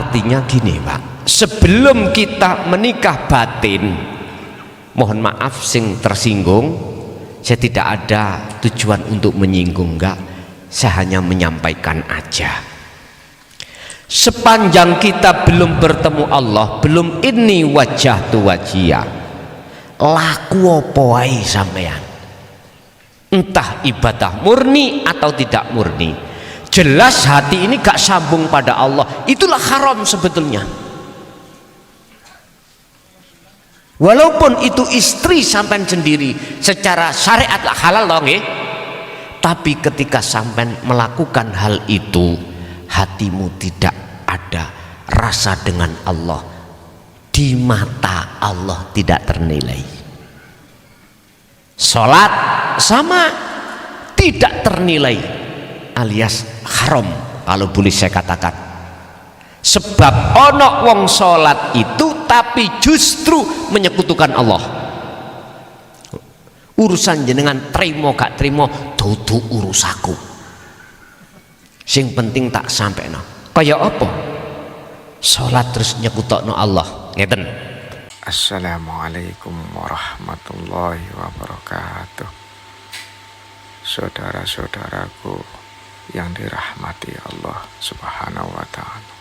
artinya gini Pak, sebelum kita menikah batin, mohon maaf sing tersinggung, saya tidak ada tujuan untuk menyinggung, enggak, saya hanya menyampaikan aja. Sepanjang kita belum bertemu Allah, belum ini wajah tu wajia, laku apa wae sampean, entah ibadah murni atau tidak murni, jelas hati ini gak sambung pada Allah, itulah haram sebetulnya. Walaupun itu istri sampean sendiri, secara syariat lah halal loh nggih, tapi ketika sampean melakukan hal itu, hatimu tidak ada rasa dengan Allah, di mata Allah tidak ternilai. Sholat sama, tidak ternilai, alias haram kalau boleh saya katakan. Sebab ono wong sholat itu tapi justru menyekutukan Allah. Urusan jenengan terima gak terima dudu urusaku, sing penting tak sampai no. Kayak apa? Sholat terus nyekutokno Allah, ngeten. Assalamualaikum warahmatullahi wabarakatuh. Saudara-saudaraku yang dirahmati Allah Subhanahu wa ta'ala,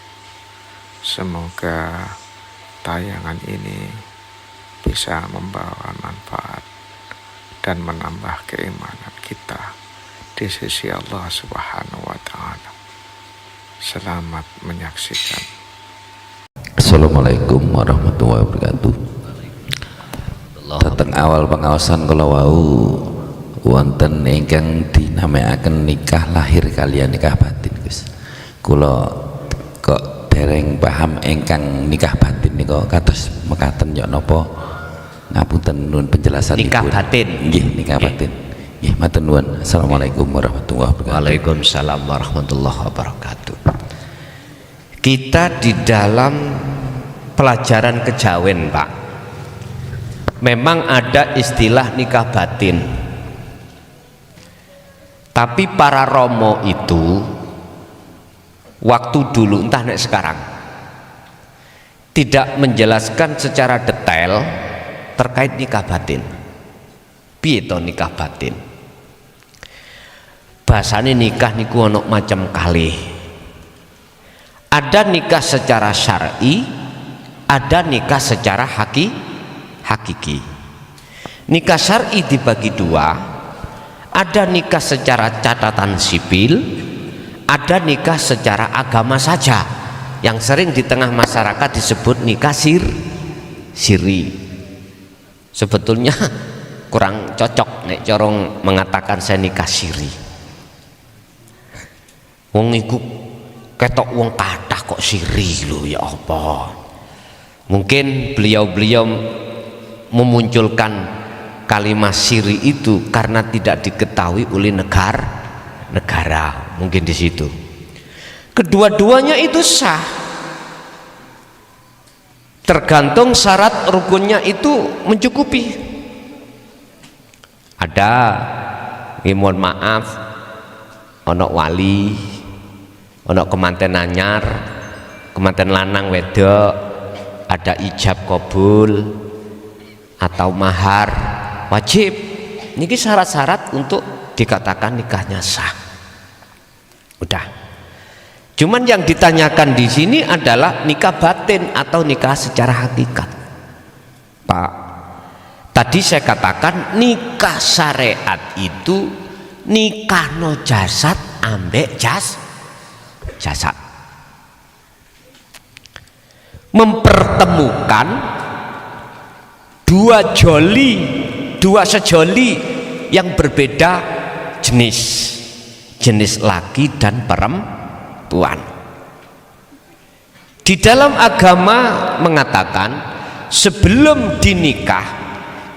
semoga tayangan ini bisa membawa manfaat dan menambah keimanan kita di sisi Allah Subhanahu wa ta'ala. Selamat menyaksikan. Assalamualaikum warahmatullahi wabarakatuh. Tentang awal pengawasan kula wau wonten ingkang dinamekaken nikah lahir kaliyan nikah batin, Gus. Kula kok dereng paham ingkang nikah batin nika kados mekaten ya napa? Ngapunten nuwun penjelasan Nikah batin. Nggih, nikah batin. Nggih, matur nuwun. Assalamualaikum warahmatullahi wabarakatuh. Waalaikumsalam warahmatullahi wabarakatuh. Kita di dalam pelajaran kejawen Pak, memang ada istilah nikah batin, tapi para romo itu waktu dulu, entah nek sekarang, tidak menjelaskan secara detail terkait nikah batin. Piye to nikah batin? Bahasane nikah niku ono macam kalih. Ada nikah secara syar'i, ada nikah secara hakiki. Nikah syar'i dibagi dua, ada nikah secara catatan sipil, ada nikah secara agama saja, yang sering di tengah masyarakat disebut nikah siri. Sebetulnya kurang cocok nek corong mengatakan saya nikah siri. Wong iku ketok wong kathah kok siri lho, ya apa? Mungkin beliau-beliau memunculkan kalimat siri itu karena tidak diketahui oleh negara, mungkin di situ. Kedua-duanya itu sah, tergantung syarat rukunnya itu mencukupi. Ada, mohon maaf, ono wali, ono kemanten anyar, kemanten lanang wedok, ada ijab kabul atau mahar wajib. Niki syarat-syarat untuk dikatakan nikahnya sah. Udah. Cuman yang ditanyakan di sini adalah nikah batin atau nikah secara hakikat. Pak, tadi saya katakan nikah syariat itu nikah no jasad ambek jasad, mempertemukan dua sejoli yang berbeda jenis laki dan perempuan. Di dalam agama mengatakan sebelum dinikah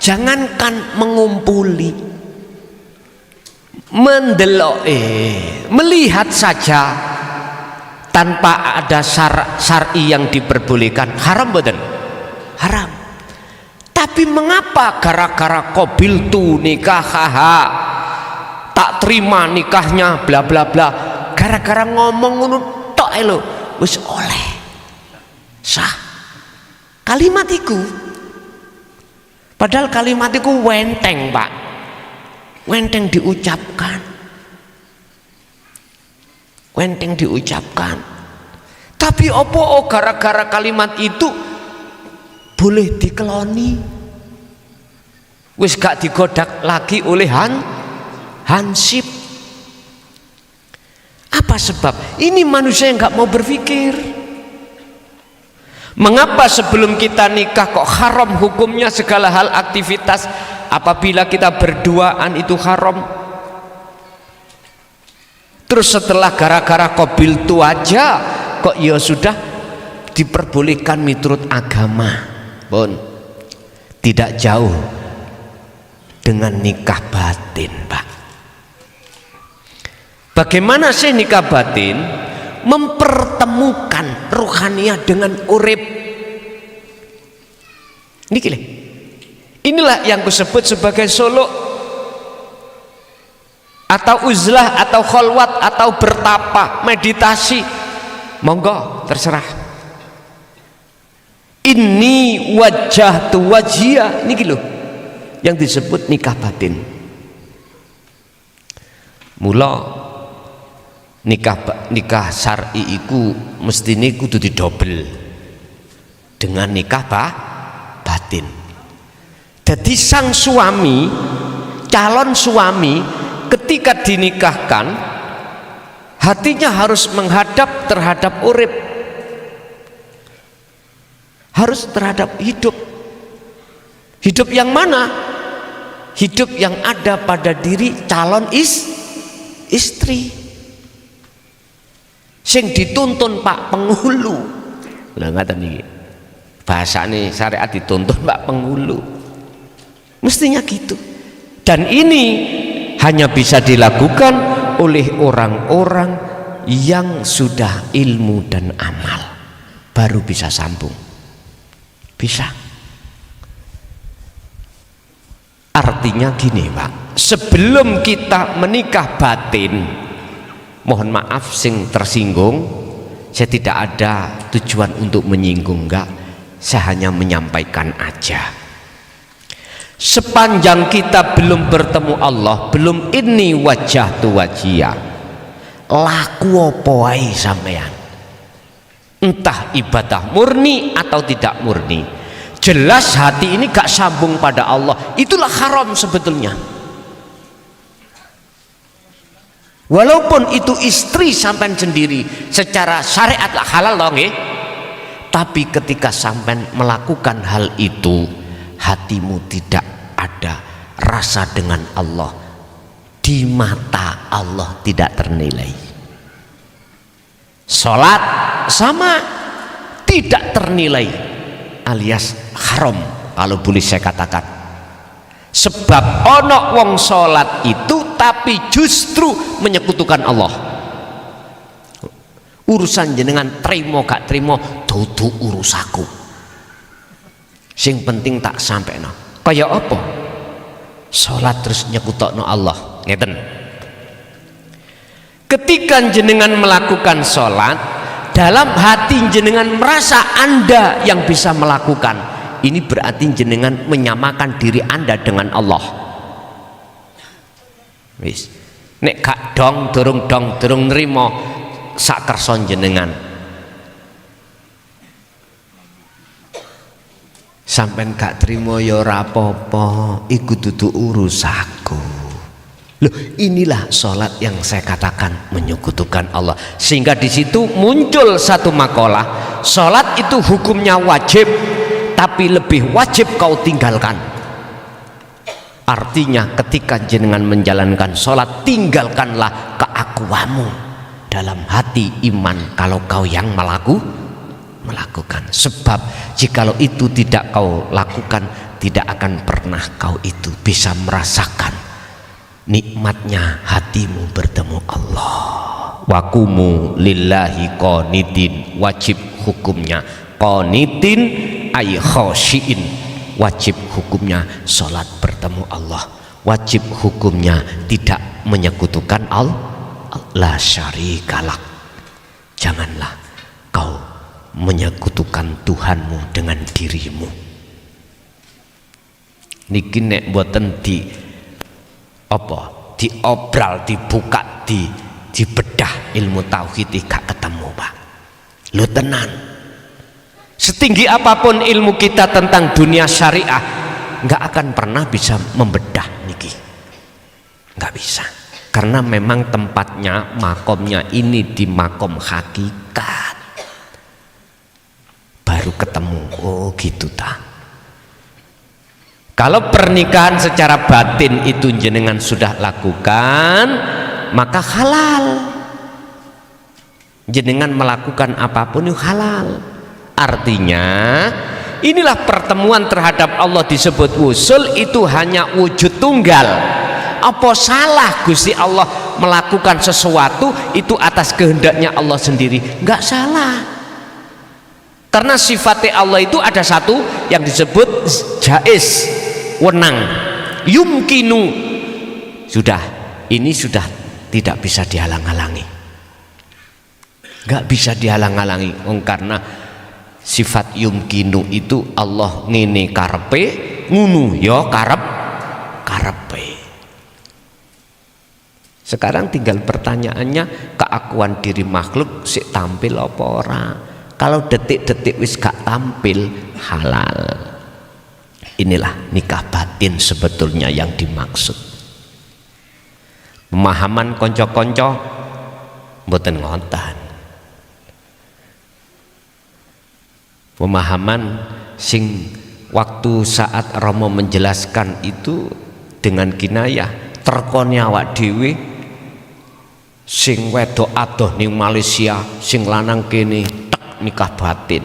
jangankan mengumpuli, melihat saja tanpa ada syar'i yang diperbolehkan haram boten? Haram. Tapi mengapa gara-gara qabil tu nikah tak terima nikahnya bla bla bla, gara-gara ngomong ngono tok lho wis oleh. Sah. Kalimat iku. Padahal kalimat iku wenteng, Pak. Wenteng diucapkan. Wenteng diucapkan. Tapi opo gara-gara kalimat itu boleh dikeloni. Wis gak digodak lagi oleh hansip. Apa sebab? Ini manusia yang gak mau berpikir. Mengapa sebelum kita nikah kok haram hukumnya segala hal aktivitas? Apabila kita berduaan itu haram. Terus setelah gara-gara kobil itu aja kok ya sudah diperbolehkan miturut agama. Pun tidak jauh dengan nikah batin, Pak. Bagaimana sih nikah batin? Mempertemukan ruhaniah dengan urip. Inilah yang kusebut sebagai suluk atau uzlah atau kholwat atau bertapa, meditasi. Monggo terserah. Ini wajah tu wajia niki lho yang disebut nikah batin. Mula nikah syar'i iku mestine kudu didobel dengan nikah batin. Jadi sang suami, calon suami ketika dinikahkan hatinya harus menghadap terhadap urip, harus terhadap hidup. Hidup yang mana? Hidup yang ada pada diri calon istri. Sing dituntun Pak penghulu. Lah ngaten iki. Bahasane syariat dituntun Pak penghulu. Mestinya gitu. Dan ini hanya bisa dilakukan oleh orang-orang yang sudah ilmu dan amal. Baru bisa sambung. Bisa. Artinya gini, Pak. Sebelum kita menikah batin, mohon maaf sing tersinggung, saya tidak ada tujuan untuk menyinggung, enggak, saya hanya menyampaikan aja. Sepanjang kita belum bertemu Allah, belum ini wajah tu wajia, laku apa wae sampean, entah ibadah murni atau tidak murni, jelas hati ini gak sambung pada Allah, itulah haram sebetulnya. Walaupun itu istri sampean sendiri, secara syariat lah halal dong, tapi ketika sampean melakukan hal itu, hatimu tidak ada rasa dengan Allah, di mata Allah tidak ternilai. Sholat sama, tidak ternilai, alias haram kalau boleh saya katakan. Sebab ono wong sholat itu tapi justru menyekutukan Allah. Urusan jenengan terima gak terima dudu urusaku, sing penting tak sampai no. Kayak apa? Sholat terus nyekutukno Allah, ngeten. Ketika jenengan melakukan sholat, dalam hati jenengan merasa Anda yang bisa melakukan, ini berarti jenengan menyamakan diri Anda dengan Allah. Wis, nek gak dong durung nrimo sak kerson jenengan, sampean gak trimo ya ora apa-apa, iku dudu urusaku. Loh, inilah sholat yang saya katakan menyekutukan Allah. Sehingga di situ muncul satu makalah, sholat itu hukumnya wajib, tapi lebih wajib kau tinggalkan. Artinya ketika jenengan menjalankan sholat, tinggalkanlah keakuanmu dalam hati iman kalau kau yang melakukan. Sebab jikalau itu tidak kau lakukan, tidak akan pernah kau itu bisa merasakan nikmatnya hatimu bertemu Allah. Wakumu lillahi qanitin, wajib hukumnya qanitin ay khosyiin, wajib hukumnya sholat bertemu Allah, wajib hukumnya tidak menyekutukan Allah, la syarikalah. Janganlah kau menyekutukan Tuhanmu dengan dirimu. Niki nek mboten diobral, dibuka, dibedah ilmu tauhid gak ketemu, Pak. Lu tenan. Setinggi apapun ilmu kita tentang dunia syariah, nggak akan pernah bisa membedah niki. Nggak bisa. Karena memang tempatnya, makomnya ini di makom hakikat. Baru ketemu. Oh gitu ta. Kalau pernikahan secara batin itu jenengan sudah lakukan, maka halal. Jenengan melakukan apapun itu halal. Artinya inilah pertemuan terhadap Allah disebut wusul, itu hanya wujud tunggal. Apa salah Gusti Allah melakukan sesuatu itu atas kehendaknya Allah sendiri? Enggak salah. Karena sifatnya Allah itu ada satu yang disebut jaiz, wenang, yumkinu. Sudah, ini sudah tidak bisa dihalang-halangi. Enggak bisa dihalang-halangi. Karena sifat yumkinu itu Allah ngene karepe, ngunu ya karepe. Sekarang tinggal pertanyaannya, keakuan diri makhluk sik tampil apa ora? Kalau detik-detik wis gak tampil, halal. Inilah nikah batin sebetulnya yang dimaksud. Pemahaman konco-konco mboten ngoten. Pemahaman sing waktu saat Romo menjelaskan itu dengan kinayah, terkone awak dhewe sing wedok adoh ning Malaysia, sing lanang kene tek nikah batin.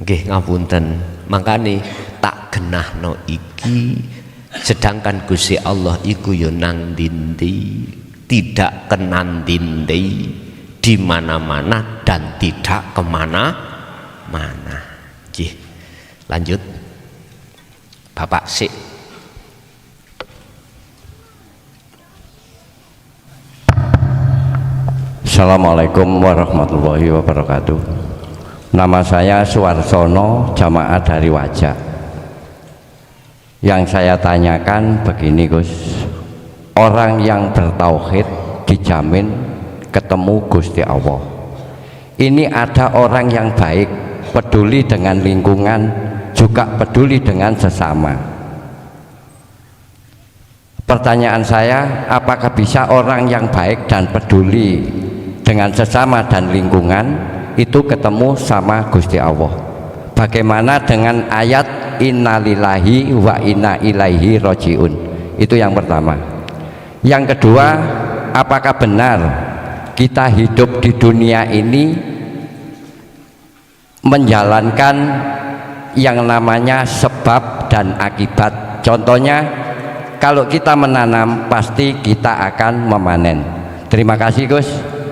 Nggih ngapunten, makane tak genahno iki, sedangkan Gusti Allah iku yo nang dindi, tidak kenan dindi, di mana-mana dan tidak kemana-mana. Nggih, lanjut Bapak sik. Assalamualaikum warahmatullahi wabarakatuh. Nama saya Suwarsono, jamaah dari Wajak. Yang saya tanyakan begini Gus, orang yang bertauhid dijamin ketemu Gusti Allah. Ini ada orang yang baik, peduli dengan lingkungan, juga peduli dengan sesama. Pertanyaan saya, apakah bisa orang yang baik dan peduli dengan sesama dan lingkungan itu ketemu sama Gusti Allah? Bagaimana dengan ayat innalillahi wa inna ilaihi rojiun? Itu yang pertama. Yang kedua, apakah benar kita hidup di dunia ini menjalankan yang namanya sebab dan akibat? Contohnya, kalau kita menanam pasti kita akan memanen. Terima kasih Gus.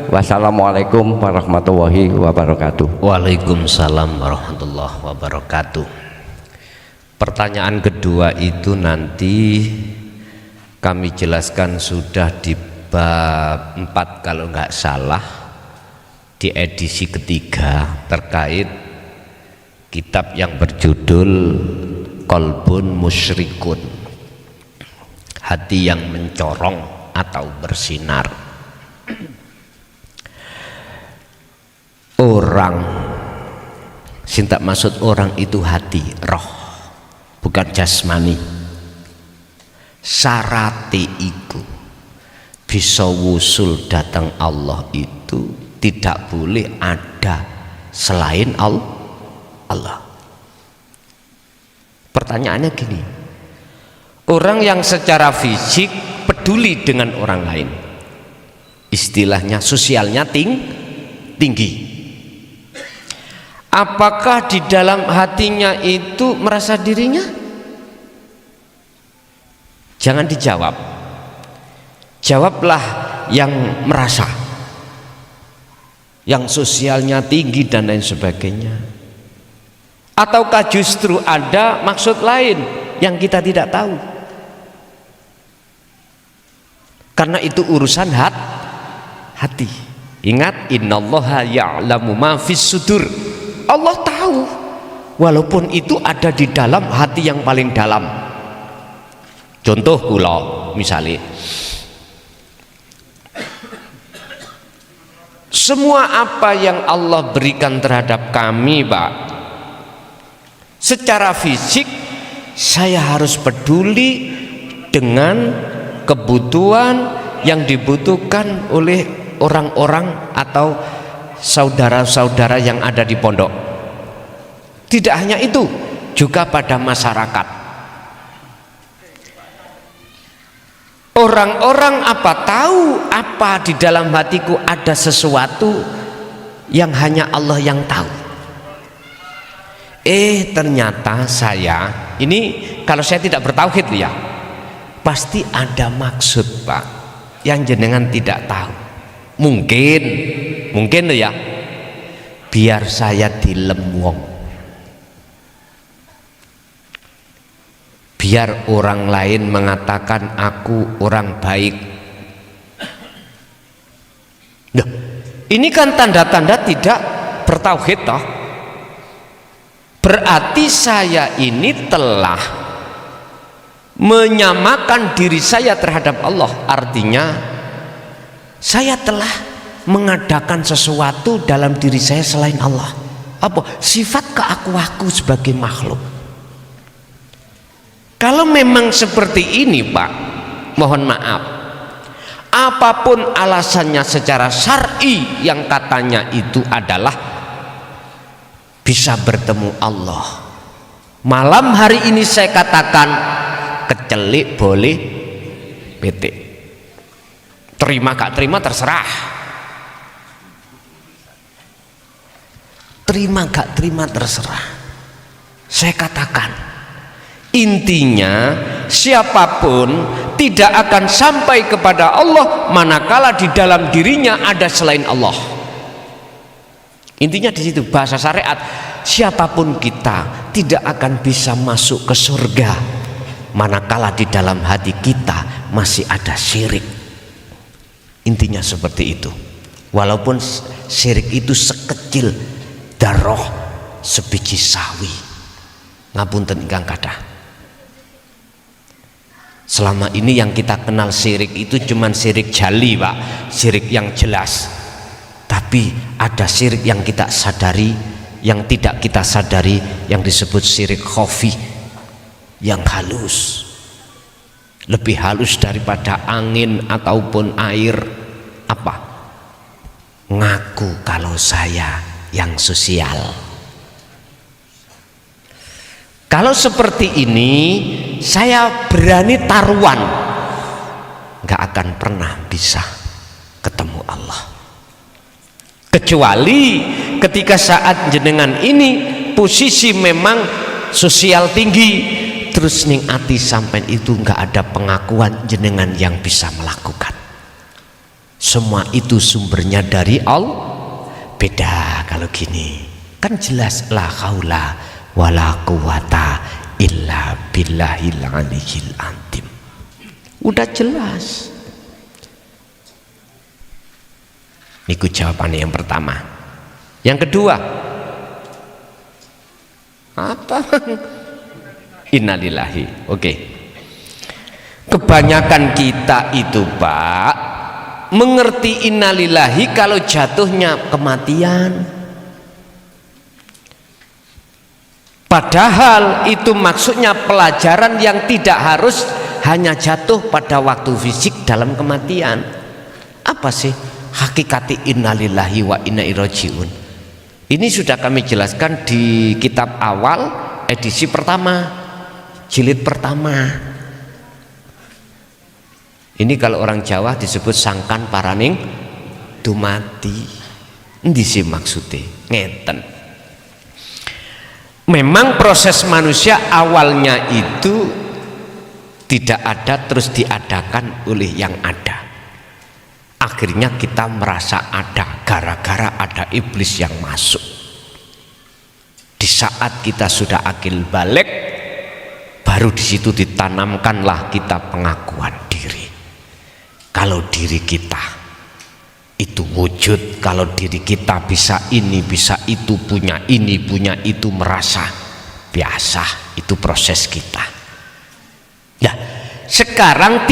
Wassalamualaikum warahmatullahi wabarakatuh. Waalaikumsalam warahmatullahi wabarakatuh. Pertanyaan kedua itu nanti kami jelaskan sudah di bab 4 kalau nggak salah, di edisi ketiga terkait kitab yang berjudul Qalbun Musyrikun, hati yang mencorong atau bersinar. Orang, sintak maksud orang itu hati, roh, bukan jasmani. Syarate iku bisa wusul datang Allah itu tidak boleh ada selain Allah. Pertanyaannya gini, orang yang secara fisik peduli dengan orang lain, istilahnya sosialnya tinggi, apakah di dalam hatinya itu merasa dirinya? Jangan dijawab, jawablah yang merasa, yang sosialnya tinggi dan lain sebagainya. Ataukah justru ada maksud lain yang kita tidak tahu? Karena itu urusan hati. Ingat, innallaha ya'lamu ma fis sudur. Allah tahu walaupun itu ada di dalam hati yang paling dalam. Contoh kula misalnya, semua apa yang Allah berikan terhadap kami, Pak, secara fisik saya harus peduli dengan kebutuhan yang dibutuhkan oleh orang-orang atau saudara-saudara yang ada di pondok. Tidak hanya itu, juga pada masyarakat. Orang-orang apa tahu apa di dalam hatiku, ada sesuatu yang hanya Allah yang tahu. Ternyata saya ini, kalau saya tidak bertauhid ya, pasti ada maksud, Pak, yang jenengan tidak tahu. Mungkin ya, biar saya dilem wong, biar orang lain mengatakan aku orang baik. Loh, ini kan tanda-tanda tidak bertauhid toh. Berarti saya ini telah menyamakan diri saya terhadap Allah. Artinya saya telah mengadakan sesuatu dalam diri saya selain Allah. Apa? Sifat keakuanku sebagai makhluk. Kalau memang seperti ini, Pak, mohon maaf, apapun alasannya secara syar'i yang katanya itu adalah bisa bertemu Allah, malam hari ini saya katakan kecelik boleh petik, terima gak terima terserah, terima gak terima terserah. Saya katakan, intinya siapapun tidak akan sampai kepada Allah manakala di dalam dirinya ada selain Allah. Intinya di situ bahasa syariat, siapapun kita tidak akan bisa masuk ke surga manakala di dalam hati kita masih ada syirik. Intinya seperti itu. Walaupun syirik itu sekecil darah sebiji sawi. Ngapunten ingkang kathah. Selama ini yang kita kenal syirik itu cuman syirik jali, Pak, syirik yang jelas. Tapi ada syirik yang kita sadari, yang tidak kita sadari, yang disebut syirik khafi, yang halus, lebih halus daripada angin ataupun air. Apa? Ngaku kalau saya yang sosial. Kalau seperti ini, saya berani taruhan nggak akan pernah bisa ketemu Allah, kecuali ketika saat jenengan ini posisi memang sosial tinggi, terus ning ati sampai itu nggak ada pengakuan jenengan yang bisa melakukan. Semua itu sumbernya dari Allah. Beda kalau gini, kan jelas la haula wala quwata illa billahil aliyil azim. Udah jelas. Niku jawabannya yang pertama. Yang kedua, apa? Innalillahi. Oke. Kebanyakan kita itu, Pak, mengerti innalillahi kalau jatuhnya kematian. Padahal itu maksudnya pelajaran yang tidak harus hanya jatuh pada waktu fisik dalam kematian. Apa sih hakikati innalillahi wa inna ilaihi rajiun? Ini sudah kami jelaskan di kitab awal edisi pertama, jilid pertama. Ini kalau orang Jawa disebut sangkan paraning dumati. Endi sih maksudnya? Ngeten. Memang proses manusia awalnya itu tidak ada terus diadakan oleh yang ada. Akhirnya kita merasa ada gara-gara ada iblis yang masuk. Di saat kita sudah akil balik, baru di situ ditanamkanlah kita pengakuan diri. Kalau diri kita itu wujud. Kalau diri kita bisa ini bisa itu, punya ini punya itu, merasa biasa, itu proses kita. Ya, sekarang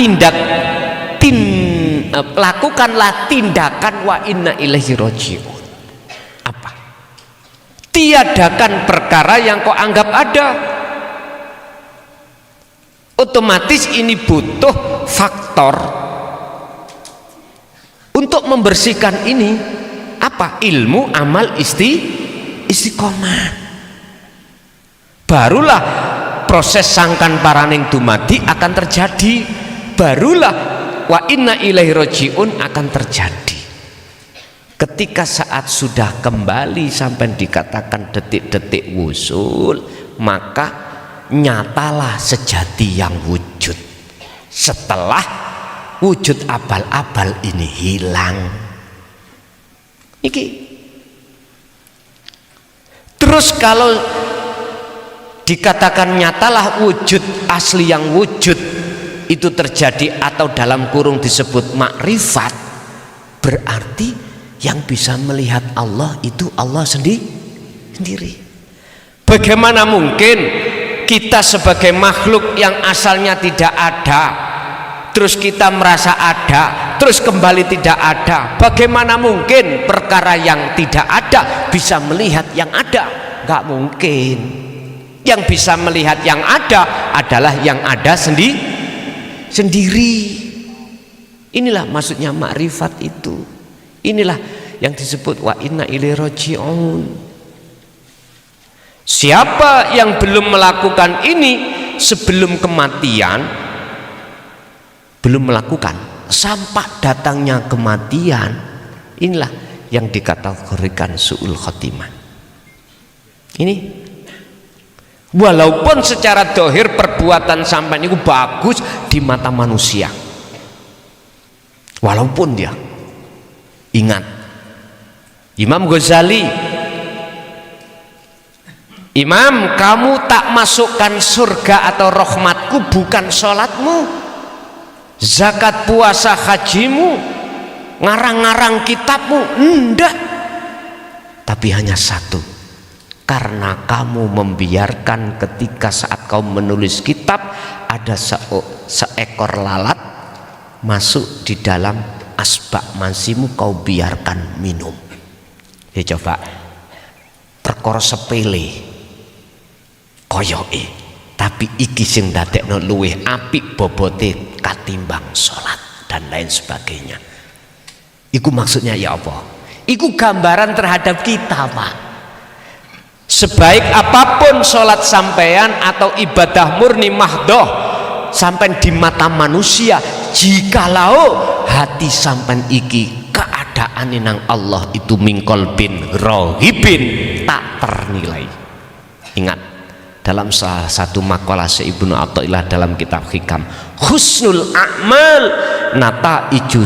lakukanlah tindakan wa inna ilaihi raji'un. Apa? Tiadakan perkara yang kau anggap ada. Otomatis ini butuh faktor untuk membersihkan ini. Apa? Ilmu, amal, istiqomah. Barulah proses sangkan paraning dumadi akan terjadi. Barulah wa inna ilaihi raji'un akan terjadi. Ketika saat sudah kembali sampai dikatakan detik-detik wusul, maka nyatalah sejati yang wujud setelah wujud abal-abal ini hilang. Iki terus kalau dikatakan nyatalah wujud asli yang wujud itu terjadi atau dalam kurung disebut makrifat, berarti yang bisa melihat Allah itu Allah sendiri. Bagaimana mungkin kita sebagai makhluk yang asalnya tidak ada, terus kita merasa ada, terus kembali tidak ada? Bagaimana mungkin perkara yang tidak ada bisa melihat yang ada? Gak mungkin. Yang bisa melihat yang ada adalah yang ada sendiri. Inilah maksudnya makrifat itu. Inilah yang disebut wa inna ilaihi raji'un. Siapa yang belum melakukan ini sebelum kematian, belum melakukan sampai datangnya kematian, inilah yang dikategorikan su'ul khotimah. Ini walaupun secara dohir perbuatan sampai itu bagus di mata manusia, walaupun dia ingat Imam Ghazali, Imam, kamu tak masukkan surga atau rahmatku bukan sholatmu, zakat, puasa, hajimu, ngarang-ngarang kitabmu, enggak, tapi hanya satu, karena kamu membiarkan ketika saat kau menulis kitab ada seekor lalat masuk di dalam asbak mansimu, kau biarkan minum. Ya coba, perkara sepele koyoke, tapi iki sing ndadekno luwih apik bobote katimbang salat dan lain sebagainya. Iku maksudnya ya apa? Iku gambaran terhadap kita, Pak. Sebaik apapun salat sampean atau ibadah murni mahdoh sampean di mata manusia, jikalau hati sampean iki keadaan nang Allah itu mingkol bin rohibin tak ternilai. Ingat, dalam salah satu makalah Ibnu Athaillah dalam kitab Hikam, husnul a'mal nata iju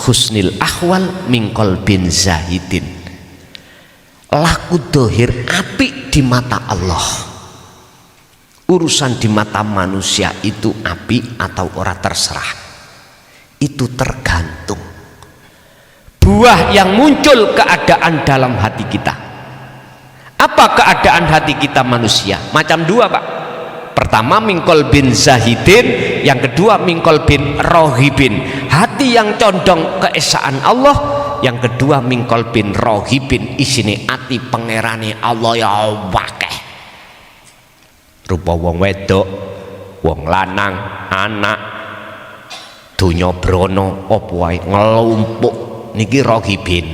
husnil ahwal mingkol bin zahidin. Laku dohir apik di mata Allah, urusan di mata manusia itu apik atau ora terserah, itu tergantung buah yang muncul keadaan dalam hati kita. Apa keadaan hati kita manusia? Macam dua, Pak. Pertama mingkol bin zahidin, yang kedua mingkol bin rohibin. Hati yang condong keesaan Allah, yang kedua mingkol bin rohibin, isine hati pangerane Allah ya wakeh. Rupa wong wedok, wong lanang, anak, dunya brono apa wae ngelumpuk niki rohibin.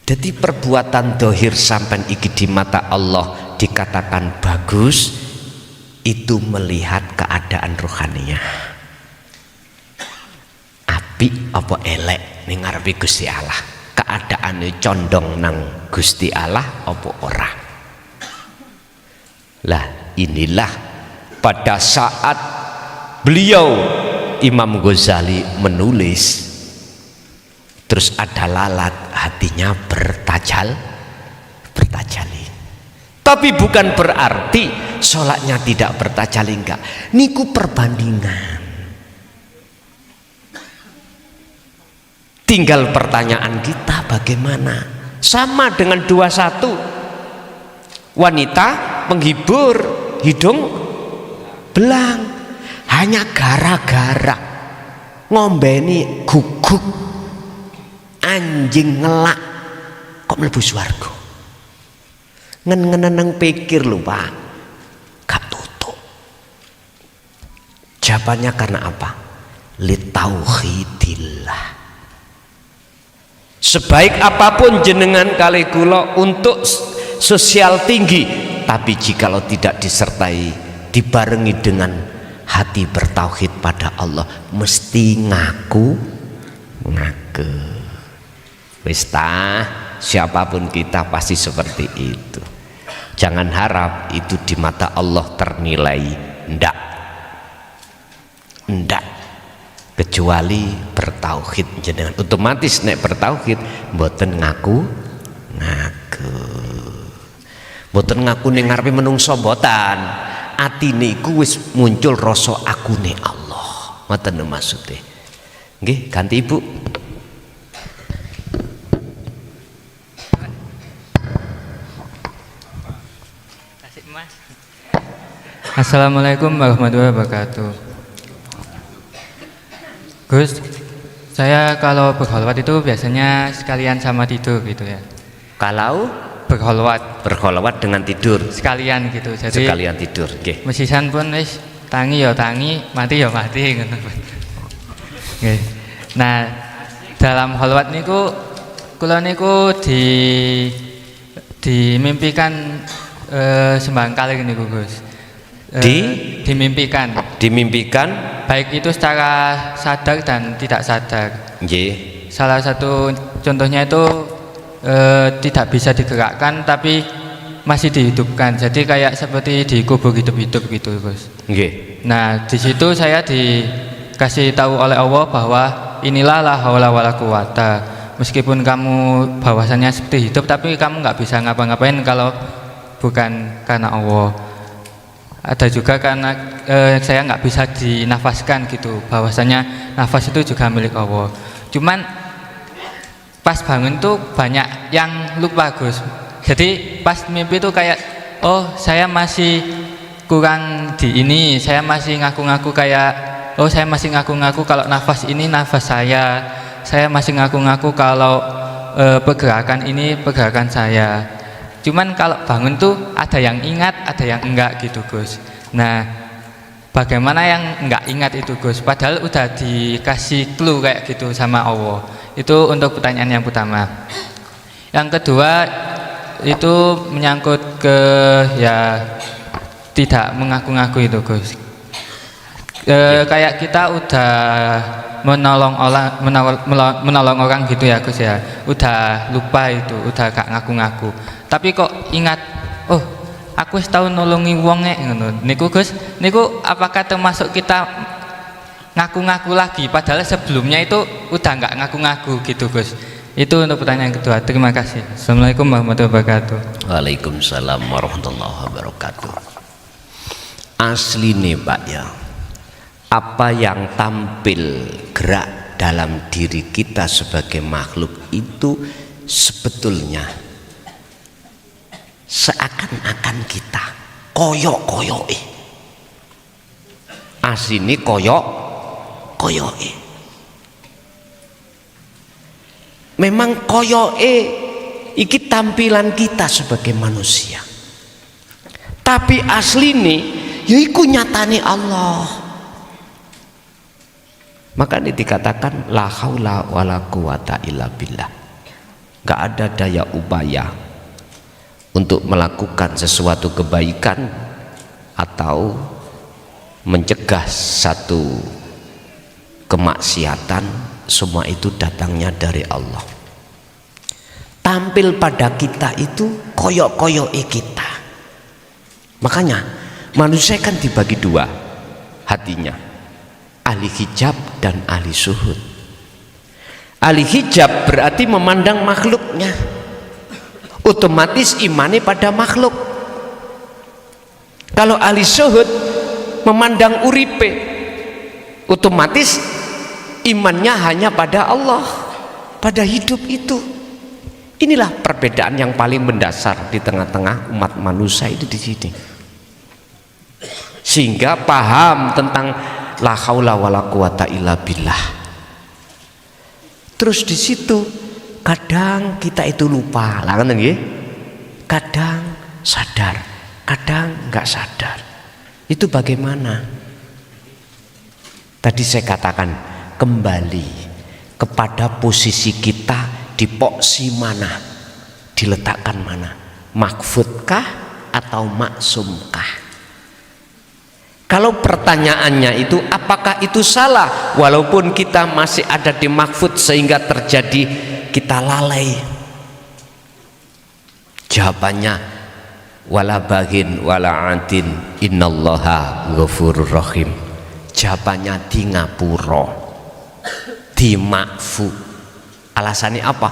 Jadi perbuatan dohir sampai iki di mata Allah dikatakan bagus, itu melihat keadaan rohaninya apik apa elek ning ngarepe Gusti Allah, keadaane condong nang Gusti Allah apa ora. Lah inilah pada saat beliau Imam Ghazali menulis, terus ada lalat hatinya bertajali, tapi bukan berarti sholatnya tidak bertajali, enggak. Niku perbandingan. Tinggal pertanyaan kita bagaimana. Sama dengan 21 wanita penghibur hidung belang, hanya gara-gara ngombeni guguk anjing ngelak kok mlebu swarga. Ngen-ngeneng pikir lho Pak, gak tutup. Jawabannya karena apa? Litauhidillah. Sebaik apapun jenengan kali kula untuk sosial tinggi, tapi jikalau tidak disertai dibarengi dengan hati bertauhid pada Allah, mesti ngaku. Wis siapapun kita pasti seperti itu. Jangan harap itu di mata Allah ternilai, ndak, kecuali bertauhid jenengan. Otomatis nek bertauhid mboten ngaku, mboten ngaku ning ngarepe menungso mboten. Atine iku wis muncul rasa akune Allah. Ngoten maksude. Nggih, ganti Ibu. Assalamualaikum warahmatullahi wabarakatuh. Gus, saya kalau berkholwat itu biasanya sekalian sama tidur gitu ya. Kalau berkholwat dengan tidur Sekalian gitu. Jadi sekalian tidur, nggih. mesisan pun wis tangi ya tangi, mati ya mati ngono. Nggih. Nah, dalam kholwat niku kula niku dimimpikan sembang kali niku Gus. Dimimpikan baik itu secara sadar dan tidak sadar. Nggih. Salah satu contohnya itu tidak bisa digerakkan tapi masih dihidupkan. Jadi kayak seperti dikubur hidup-hidup gitu, Gus. Nggih. Nah, di situ saya dikasih tahu oleh Allah bahwa inilah la haula wala quwata. Meskipun kamu bahwasannya seperti hidup tapi kamu nggak bisa ngapa-ngapain kalau bukan karena Allah. Ada juga karena saya nggak bisa dinafaskan gitu, bahwasanya nafas itu juga milik Allah. Cuman pas bangun tuh banyak yang lupa Gus. Jadi pas mimpi tuh kayak, oh saya masih kurang di ini, saya masih ngaku-ngaku kayak, oh saya masih ngaku-ngaku kalau nafas ini nafas saya masih ngaku-ngaku kalau pergerakan ini pergerakan saya. Cuman kalau bangun tuh ada yang ingat, ada yang enggak gitu Gus. Nah, bagaimana yang enggak ingat itu Gus? Padahal udah dikasih clue kayak gitu sama Allah. Itu untuk pertanyaan yang pertama. Yang kedua itu menyangkut ke ya tidak mengaku-ngaku itu Gus. Kayak kita udah menolong orang gitu ya Gus ya. Udah lupa itu, udah gak ngaku-ngaku. Tapi kok ingat, oh aku wis tau nolongi wonge ngono. Niku Gus, niku apakah termasuk kita ngaku-ngaku lagi padahal sebelumnya itu udah nggak ngaku-ngaku gitu Gus. Itu untuk pertanyaan kedua. Terima kasih. Assalamualaikum warahmatullahi wabarakatuh. Waalaikumsalam warahmatullahi wabarakatuh. Asli nih Pak ya, apa yang tampil gerak dalam diri kita sebagai makhluk itu sebetulnya seakan-akan kita koyok-koyoke. Asline koyok-koyoke. Memang koyoke iki tampilan kita sebagai manusia. Tapi asline yaiku nyatane Allah. Makanya dikatakan la haula wala quwata illa billah. Gak ada daya upaya untuk melakukan sesuatu kebaikan atau mencegah satu kemaksiatan, semua itu datangnya dari Allah. Tampil pada kita itu koyok-koyoke kita. Makanya manusia kan dibagi dua hatinya, ahli hijab dan ahli syuhud. Ahli hijab berarti memandang makhluknya, otomatis imani pada makhluk. Kalau ahli syuhud memandang uripe, otomatis imannya hanya pada Allah. pada hidup itu. Inilah perbedaan yang paling mendasar di tengah-tengah umat manusia itu di sini. Sehingga paham tentang la haula wala quwata illa billah. Terus di situ kadang kita itu lupa, lah kan nggih? Kadang sadar, kadang enggak sadar. Itu bagaimana? Tadi saya katakan kembali kepada posisi kita di posisi mana, diletakkan mana, mahfudkah atau maksumkah? Kalau pertanyaannya itu apakah itu salah walaupun kita masih ada di mahfud sehingga terjadi kita lalai? Jawabannya wala bagin wala atin innallaha ghafurur rahim. Jawabannya di ngapura, di makfu. Alasannya apa?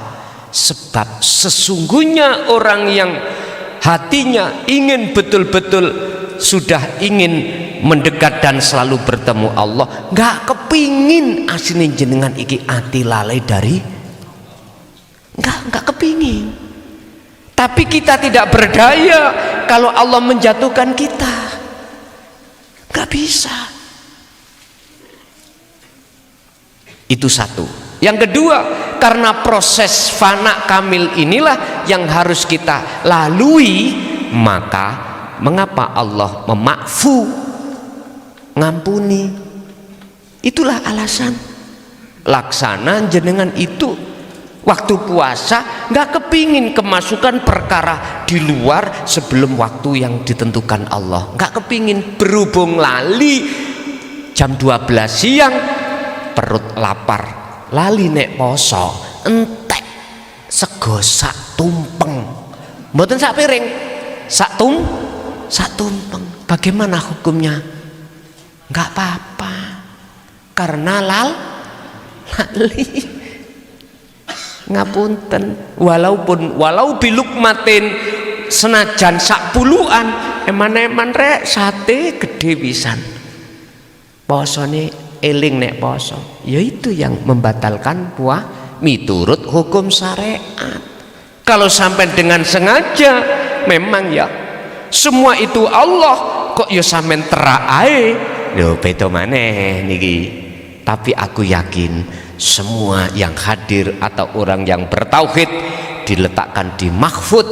Sebab sesungguhnya orang yang hatinya ingin betul-betul sudah ingin mendekat dan selalu bertemu Allah, nggak kepingin asini jenengan iki ati lalai dari, nggak kepingin. Tapi kita tidak berdaya kalau Allah menjatuhkan kita, nggak bisa. Itu satu. Yang kedua, karena proses fana kamil inilah yang harus kita lalui, maka mengapa Allah memakfu, ngampuni? Itulah alasan. Laksana jenengan itu waktu puasa nggak kepingin kemasukan perkara di luar sebelum waktu yang ditentukan Allah, nggak kepingin. Berhubung lali jam 12 siang perut lapar, lali nek poso entek sego sak tumpeng, mboten sak piring, sak tumpeng. Bagaimana hukumnya? Nggak apa-apa, karena lali. Ngapunten, walau bilukmatin, senajan sak puluhan, eman-eman rek sate gede pisan. Posone eling nek poso, yaitu yang membatalkan puah miturut hukum syariat. Kalau sampai dengan sengaja, memang ya semua itu Allah, kok ya sampean terae lho beda maneh niki. Tapi aku yakin semua yang hadir atau orang yang bertauhid diletakkan di mahfud,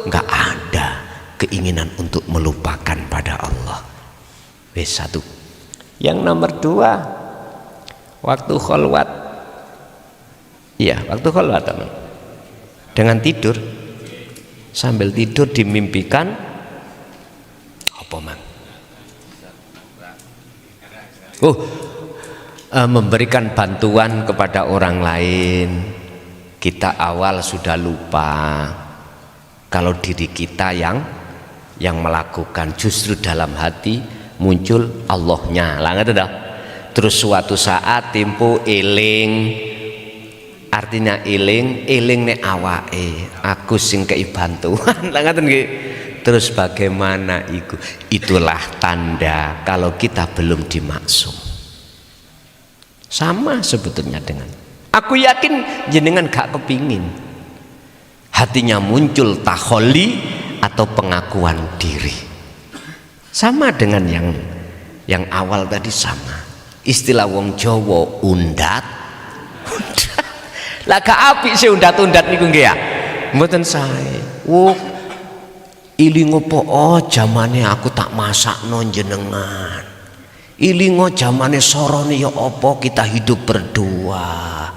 nggak ada keinginan untuk melupakan pada Allah. Wes satu. Yang nomor dua, waktu kholwat. Iya, waktu kholwat teman. Dengan tidur, sambil tidur dimimpikan apa mang? Memberikan bantuan kepada orang lain. Kita awal sudah lupa kalau diri kita yang melakukan, justru dalam hati muncul Allahnya lah, nggak ada. Terus suatu saat tempo eling, artinya eling nek awake aku sing kei bantuan lah, ngaten nggih. Terus bagaimana itu? Itulah tanda kalau kita belum dimaksum. Sama sebetulnya dengan aku yakin jenengan gak kepingin hatinya muncul takholi atau pengakuan diri. Sama dengan yang awal tadi, sama. Istilah wong Jawa undat. Lah gak apik sih undat-undat niku nggih ya. Mboten sae. Iling opo jamane aku tak masakno jenengan. Ilingo zamane sorone ya apa kita hidup berdua.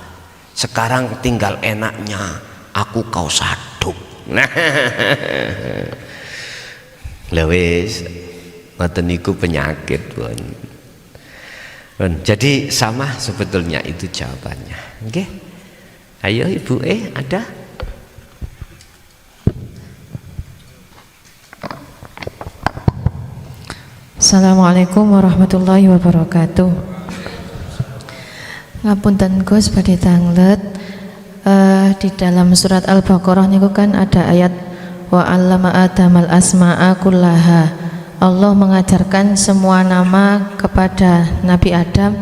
Sekarang tinggal enaknya aku kau saduk. Nah, lewis, ngoten niku penyakit pun. Jadi sama sebetulnya itu jawabannya. Oke, ayo ibu ada. Assalamualaikum warahmatullahi wabarakatuh. Ngapunten Gus badhe tanglet, di dalam surat Al-Baqarah niku kan ada ayat wa 'allama Adamal asma'a kullaha. Allah mengajarkan semua nama kepada Nabi Adam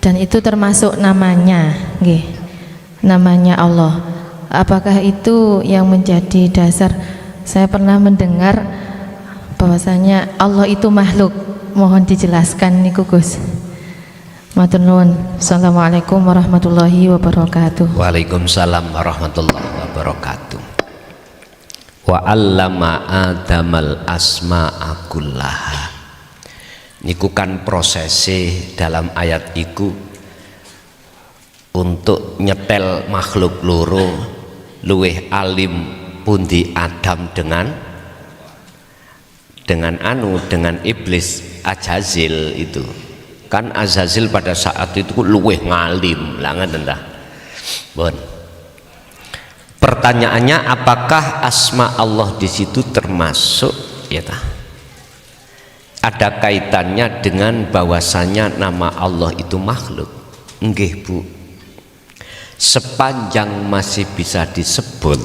dan itu termasuk namanya nggih. namanya Allah. Apakah itu yang menjadi dasar? Saya pernah mendengar bahwasanya Allah itu makhluk. Mohon dijelaskan niku Gus. Matur nuwun. Assalamualaikum warahmatullahi wabarakatuh. Waalaikumsalam warahmatullahi wabarakatuh. Wa 'allama Adamal asma'a kullaha. Niku kan prosese dalam ayat iku untuk nyetel makhluk loro luweh alim pundi Adam dengan iblis Azazil itu. Kan Azazil pada saat itu luweh ngalim lah ngoten ta. Bon. Pertanyaannya, apakah asma Allah di situ termasuk ya ta? Ada kaitannya dengan bahwasanya nama Allah itu makhluk? Nggih, Bu. Sepanjang masih bisa disebut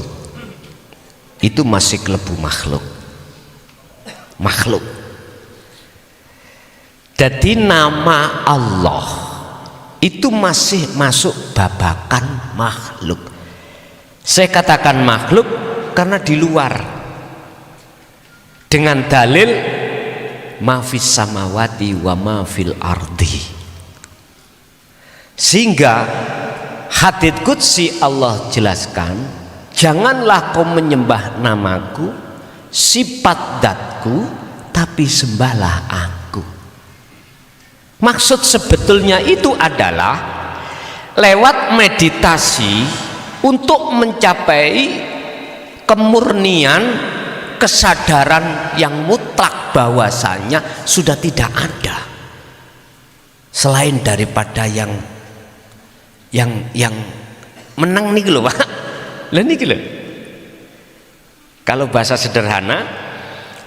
itu masih klebu makhluk. Makhluk. Jadi nama Allah itu masih masuk babakan makhluk. Saya katakan makhluk karena di luar, dengan dalil ma fis samawati wa ma fil ardi. Sehingga hadits qudsi Allah jelaskan, janganlah kau menyembah namaku, sifat zatku, tapi sembahlah aku. Maksud sebetulnya itu adalah lewat meditasi untuk mencapai kemurnian kesadaran yang mutlak bahwasanya sudah tidak ada selain daripada yang menang nih lho Pak. Lah niki lho. Kalau bahasa sederhana,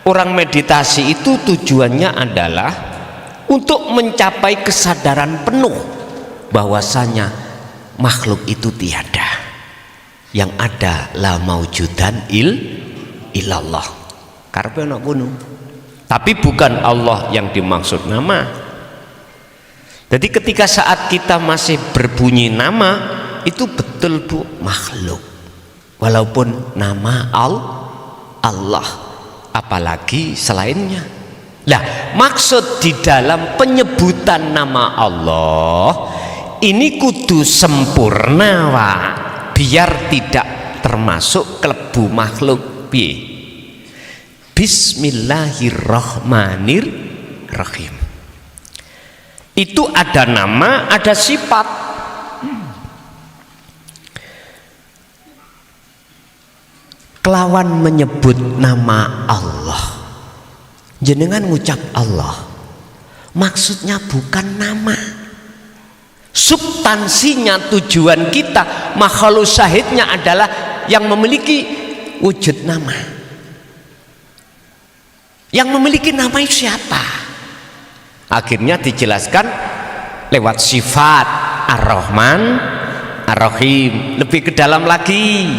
orang meditasi itu tujuannya adalah untuk mencapai kesadaran penuh bahwasanya makhluk itu tiada, yang ada la maujudan illallah. Karepe ana gunung. Tapi bukan Allah yang dimaksud nama. Jadi ketika saat kita masih berbunyi nama, itu betul Bu makhluk. Walaupun nama Allah, apalagi selainnya. Lah, maksud di dalam penyebutan nama Allah ini kudu sempurna Pak, biar tidak termasuk klebu makhluk. Piye? Bismillahirrahmanirrahim. Itu ada nama, ada sifat. Kelawan menyebut nama Allah, jenengan ngucap Allah, maksudnya bukan nama, substansinya, tujuan kita, makhluk syahidnya adalah yang memiliki wujud nama. Yang memiliki nama itu siapa? Akhirnya dijelaskan lewat sifat Ar-Rahman, Ar-Rahim. Lebih ke dalam lagi,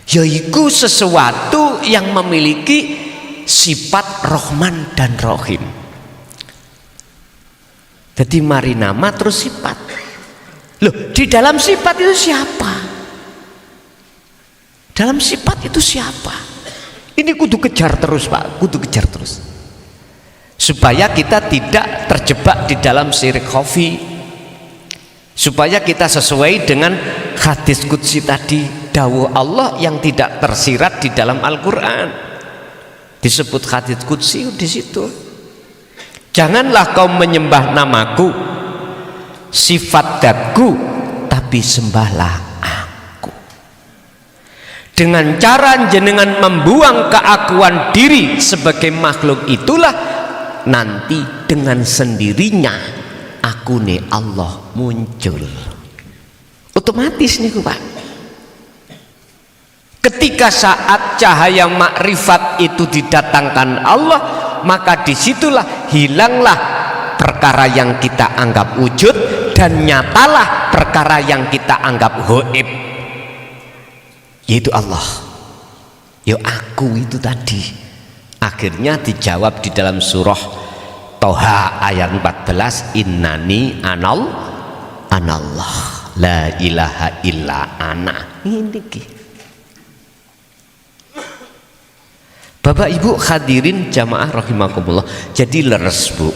yaitu sesuatu yang memiliki sifat Rahman dan Rahim. Jadi mari nama terus sifat. Loh, di dalam sifat itu siapa? Dalam sifat itu siapa? Ini kudu kejar terus Pak, kudu kejar terus, supaya kita tidak terjebak di dalam syirik khafi, supaya kita sesuai dengan hadis qudsi tadi, dawuh Allah yang tidak tersirat di dalam Al-Quran. Disebut hadits qudsi di situ. Janganlah kau menyembah namaku, sifat zatku, tapi sembahlah aku. Dengan cara jenengan membuang keakuan diri sebagai makhluk itulah nanti dengan sendirinya aku nih Allah muncul. Otomatis nih Pak. Ketika saat cahaya makrifat itu didatangkan Allah, maka disitulah hilanglah perkara yang kita anggap wujud dan nyatalah perkara yang kita anggap gaib, yaitu Allah. Ya aku itu tadi. Akhirnya dijawab di dalam surah Toha ayat 14, innani anallah. la ilaha illa ana. Ini ki. Bapak Ibu hadirin jamaah rahimakumullah. Jadi leres Bu,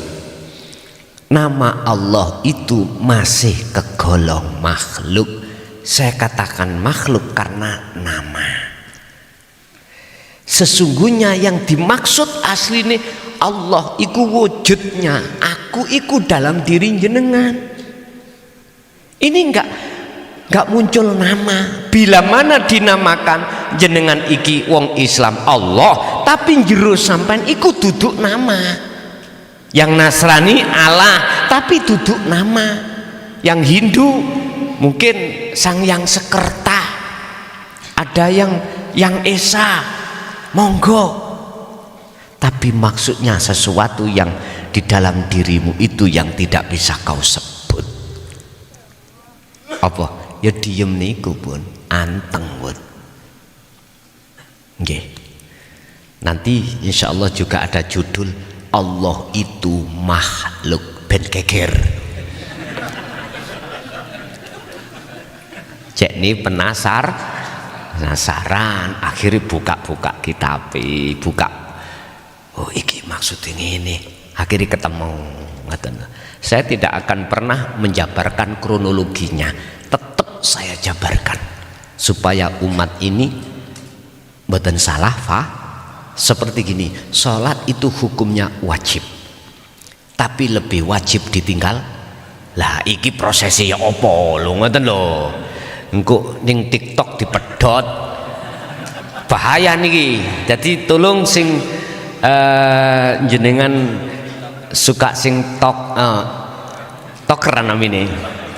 nama Allah itu masih kegolong makhluk. Saya katakan makhluk karena nama. Sesungguhnya yang dimaksud asli ini Allah iku wujudnya, aku iku dalam diri jenengan. Ini enggak muncul nama. Bila mana dinamakan jenengan iki wong Islam Allah, tapi jero sampean iku duduk nama. Yang Nasrani Allah, tapi duduk nama. Yang Hindu mungkin Sang Yang Sekerta, ada yang Esa, monggo. Tapi maksudnya sesuatu yang di dalam dirimu itu yang tidak bisa kau sebut. Apa? Ya diem niku pun anteng pun. Nggih. Nanti insya Allah juga ada judul Allah itu makhluk ben geger. Cek ini penasaran, akhirnya buka kitab, buka. Oh iki maksud ini, akhirnya ketemu. Saya tidak akan pernah menjabarkan kronologinya, tetap saya jabarkan supaya umat ini mboten salah seperti gini. Sholat itu hukumnya wajib, tapi lebih wajib ditinggal. Lah iki prosesi ya opo lho ngoten lho. Engko ning TikTok dipedhot bahaya niki. Jadi tolong sing jenengan suka sing tokeran namine,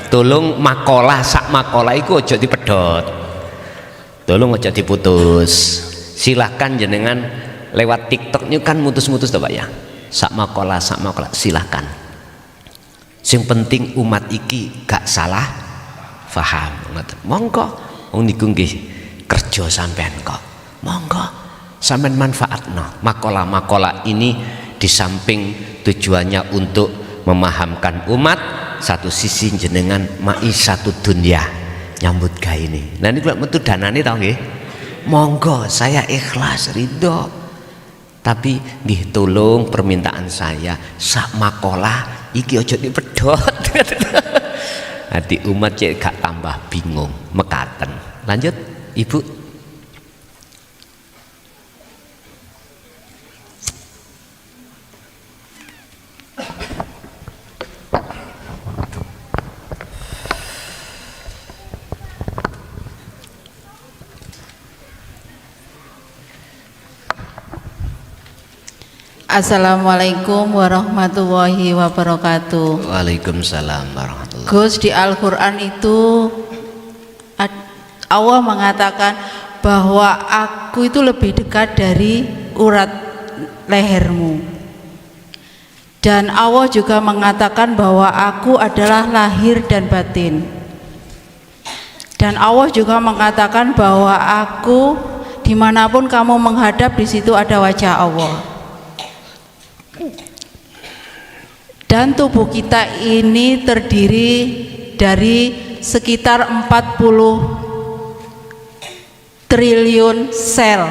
tolong makalah sak makalah iku aja dipedhot, tolong aja diputus. Silahkan jenengan lewat TikTok ini kan mutus-mutus to Pak ya, sak makalah silahkan. Sing penting umat iki gak salah faham. Monggo wong niku nggih kerja sampean kok, monggo sampean manfaatno makalah-makalah ini. Di samping tujuannya untuk memahamkan umat, satu sisi jenengan satu dunia nyambut gawe ini. Nah ini kalau metu danane tau nggih, monggo saya ikhlas ridho, tapi nggih tolong permintaan saya sak makalah iki aja dipedhot. Hati umat cek gak tambah bingung mekaten. Lanjut Ibu. Assalamualaikum warahmatullahi wabarakatuh. Waalaikumsalam warahmatullahi wabarakatuh. Gus, di Al-Quran itu Allah mengatakan bahwa aku itu lebih dekat dari urat lehermu. Dan Allah juga mengatakan bahwa aku adalah lahir dan batin. Dan Allah juga mengatakan bahwa aku dimanapun kamu menghadap, di situ ada wajah Allah. Dan tubuh kita ini terdiri dari sekitar 40 triliun sel.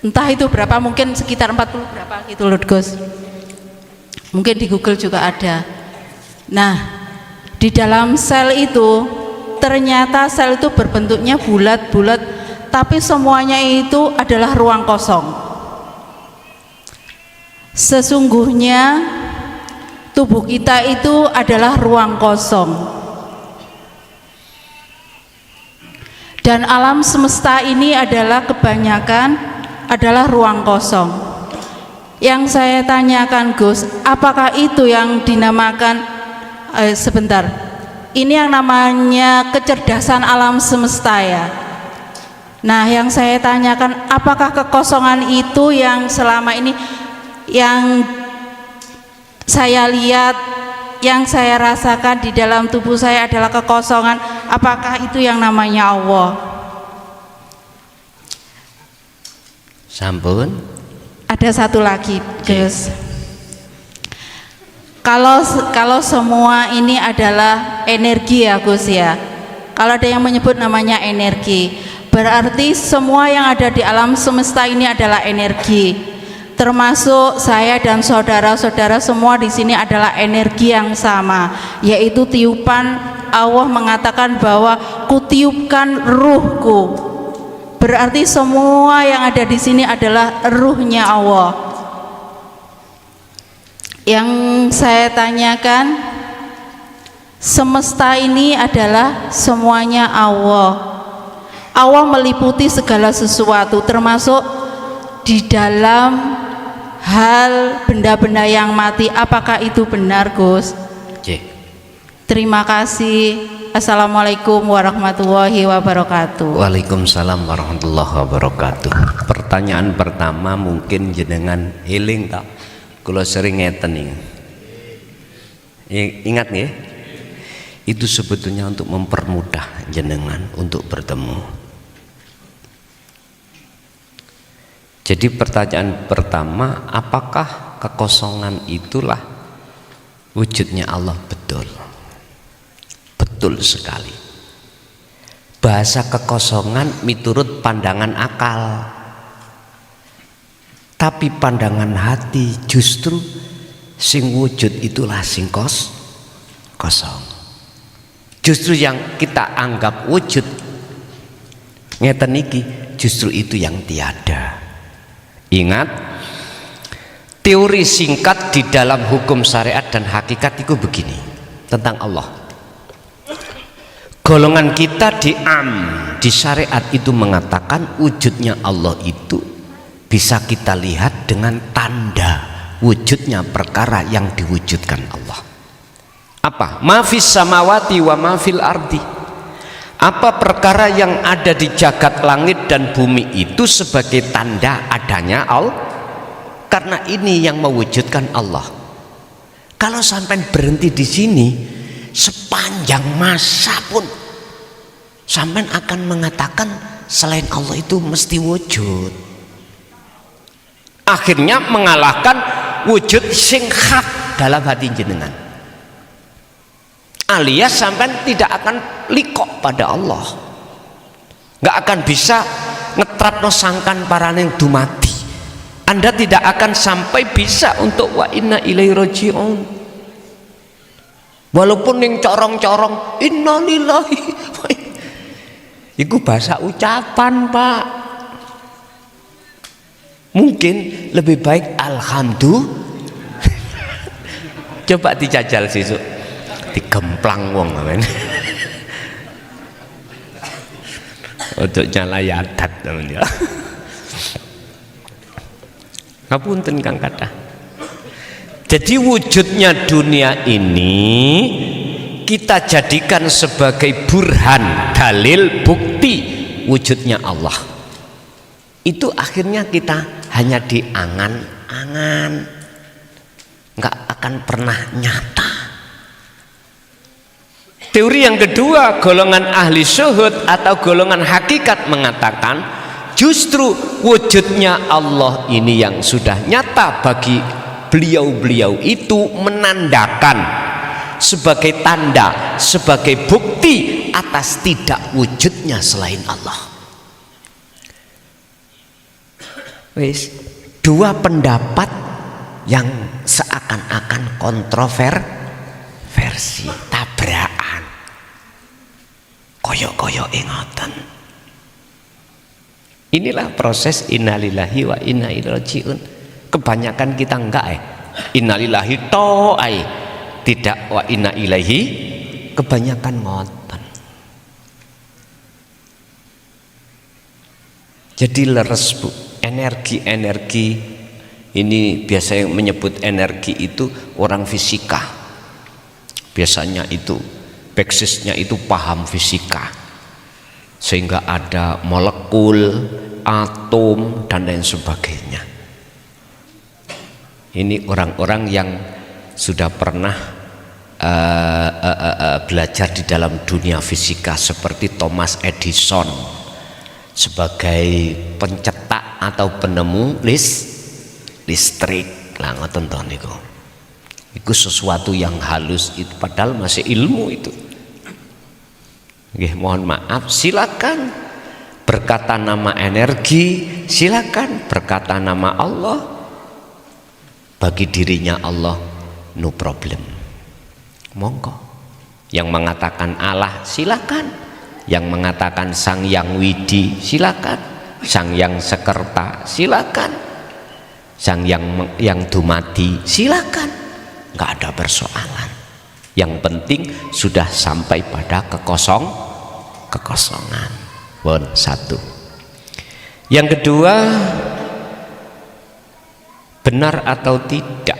Entah itu berapa, mungkin sekitar 40 berapa gitu loh Gus. Mungkin di Google juga ada. Nah, di dalam sel itu ternyata sel itu berbentuknya bulat-bulat, tapi semuanya itu adalah ruang kosong. Sesungguhnya tubuh kita itu adalah ruang kosong, dan alam semesta ini adalah kebanyakan adalah ruang kosong. Yang saya tanyakan Gus, apakah itu yang dinamakan sebentar, ini yang namanya kecerdasan alam semesta ya? Nah, yang saya tanyakan, apakah kekosongan itu yang selama ini yang saya lihat, yang saya rasakan di dalam tubuh saya adalah kekosongan, apakah itu yang namanya Allah? Sampun. Ada satu lagi Gus, Kalau semua ini adalah energi ya Gus ya. Kalau ada yang menyebut namanya energi, berarti semua yang ada di alam semesta ini adalah energi. Termasuk saya dan saudara-saudara semua di sini adalah energi yang sama, yaitu tiupan. Allah mengatakan bahwa kutiupkan ruhku. Berarti semua yang ada di sini adalah ruhnya Allah. Yang saya tanyakan, semesta ini adalah semuanya Allah. Allah meliputi segala sesuatu, termasuk di dalam hal benda-benda yang mati. Apakah itu benar, Gus? Terima kasih. Assalamualaikum warahmatullahi wabarakatuh. Waalaikumsalam warahmatullahi wabarakatuh. Pertanyaan pertama mungkin jenengan eling tak? Kalau sering ngeten ingat nggih? Itu sebetulnya untuk mempermudah jenengan untuk bertemu. Jadi pertanyaan pertama, apakah kekosongan itulah wujudnya Allah? Betul. Betul sekali. Bahasa kekosongan miturut pandangan akal. Tapi pandangan hati justru sing wujud itulah sing kosong. Justru yang kita anggap wujud ngeten niki justru itu yang tiada. Ingat, teori singkat di dalam hukum syariat dan hakikat itu begini tentang Allah. Golongan kita di syariat itu mengatakan wujudnya Allah itu bisa kita lihat dengan tanda wujudnya perkara yang diwujudkan Allah. Apa? Ma fis samawati wa ma fil ardi. Apa perkara yang ada di jagat langit dan bumi itu sebagai tanda adanya Allah. Karena ini yang mewujudkan Allah. Kalau sampai berhenti di sini, sepanjang masa pun sampai akan mengatakan selain Allah itu mesti wujud. Akhirnya mengalahkan wujud sing hak dalam hati jenengan, alias sampai tidak akan likok pada Allah, nggak akan bisa ngetrapno sangkan parane dumati. Anda tidak akan sampai bisa untuk wa inna ilaihi raji'un, walaupun yang corong-corong inna lillahi itu bahasa ucapan Pak. Mungkin lebih baik alhamdulillah. Coba dijajal sesuk, digemplang wong men. Untuk nyala yadat teman ya. Ngapunten Kang Kathah. Jadi wujudnya dunia ini kita jadikan sebagai burhan, dalil, bukti wujudnya Allah. Itu akhirnya kita hanya diangan-angan, nggak akan pernah nyata. Teori yang kedua, golongan ahli syuhud atau golongan hakikat mengatakan justru wujudnya Allah ini yang sudah nyata bagi beliau-beliau itu menandakan sebagai tanda, sebagai bukti atas tidak wujudnya selain Allah. Wis, dua pendapat yang seakan-akan kontroversi, tabrakan, koyok-koyok ngoten. Inilah proses innalillahi wa inna ilaihi raji'un. Kebanyakan kita enggak innalillahi to'ai, tidak wa inna ilaihi, kebanyakan ngoten. Jadi leres Bu. Energi-energi ini biasanya menyebut energi itu orang fisika, biasanya itu basisnya itu paham fisika, sehingga ada molekul, atom dan lain sebagainya. Ini orang-orang yang sudah pernah belajar di dalam dunia fisika, seperti Thomas Edison sebagai pencetak atau penemu listrik lah ngoten to niku. Itu sesuatu yang halus itu, padahal masih ilmu itu. Nggih, mohon maaf, silakan berkata nama energi, silakan berkata nama Allah. Bagi dirinya Allah no problem. Monggo. Yang mengatakan Allah silakan, yang mengatakan Sang Yang Widi silakan, Sang Yang Sekerta silakan, Sang Yang Dumadi silakan, nggak ada persoalan. Yang penting sudah sampai pada kekosongan. Satu. Yang kedua, benar atau tidak?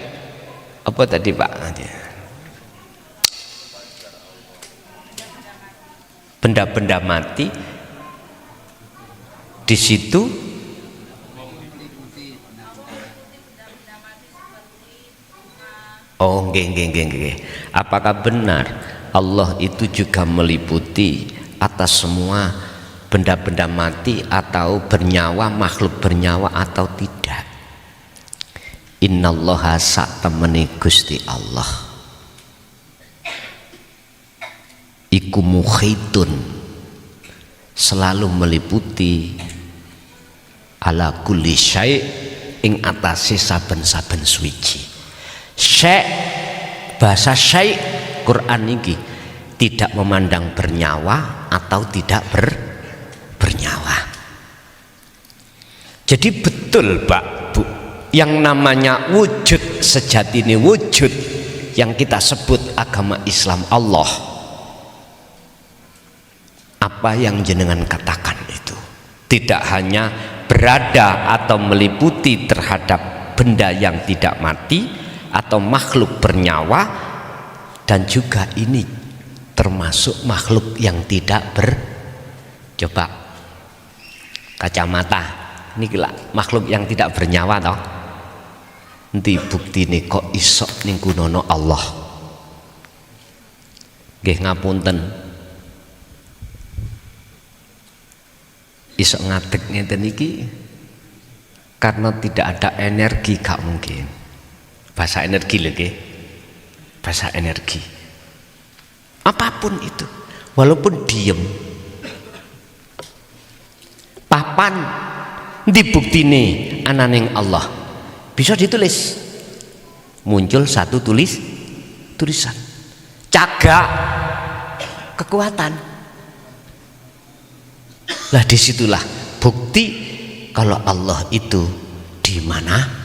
Apa tadi Pak? Benda-benda mati di situ nggih. Apakah benar Allah itu juga meliputi atas semua benda-benda mati atau bernyawa, makhluk bernyawa atau tidak? Innallaha satemene Gusti Allah iku mukhitun, selalu meliputi ala kulli syai' ing atase saben-saben suci. Syai' bahasa syai' Quran ini tidak memandang bernyawa atau tidak bernyawa. Jadi betul Pak Bu, yang namanya wujud sejati ini, wujud yang kita sebut agama Islam Allah, apa yang jenengan katakan itu tidak hanya berada atau meliputi terhadap benda yang tidak mati atau makhluk bernyawa, dan juga ini termasuk makhluk yang tidak coba kacamata ini gila, makhluk yang tidak bernyawa toh. Nanti bukti ini kok isok ning gunono Allah. Nggih ngapunten, isok ngadeg ngeten iki karena tidak ada energi, gak mungkin. Bahasa energi lho nggih. Bahasa energi. Apapun itu, walaupun diem. Papan dibuktine ananing Allah. Bisa ditulis. Muncul satu tulisan. Cagak kekuatan. Lah disitulah bukti kalau Allah itu di mana?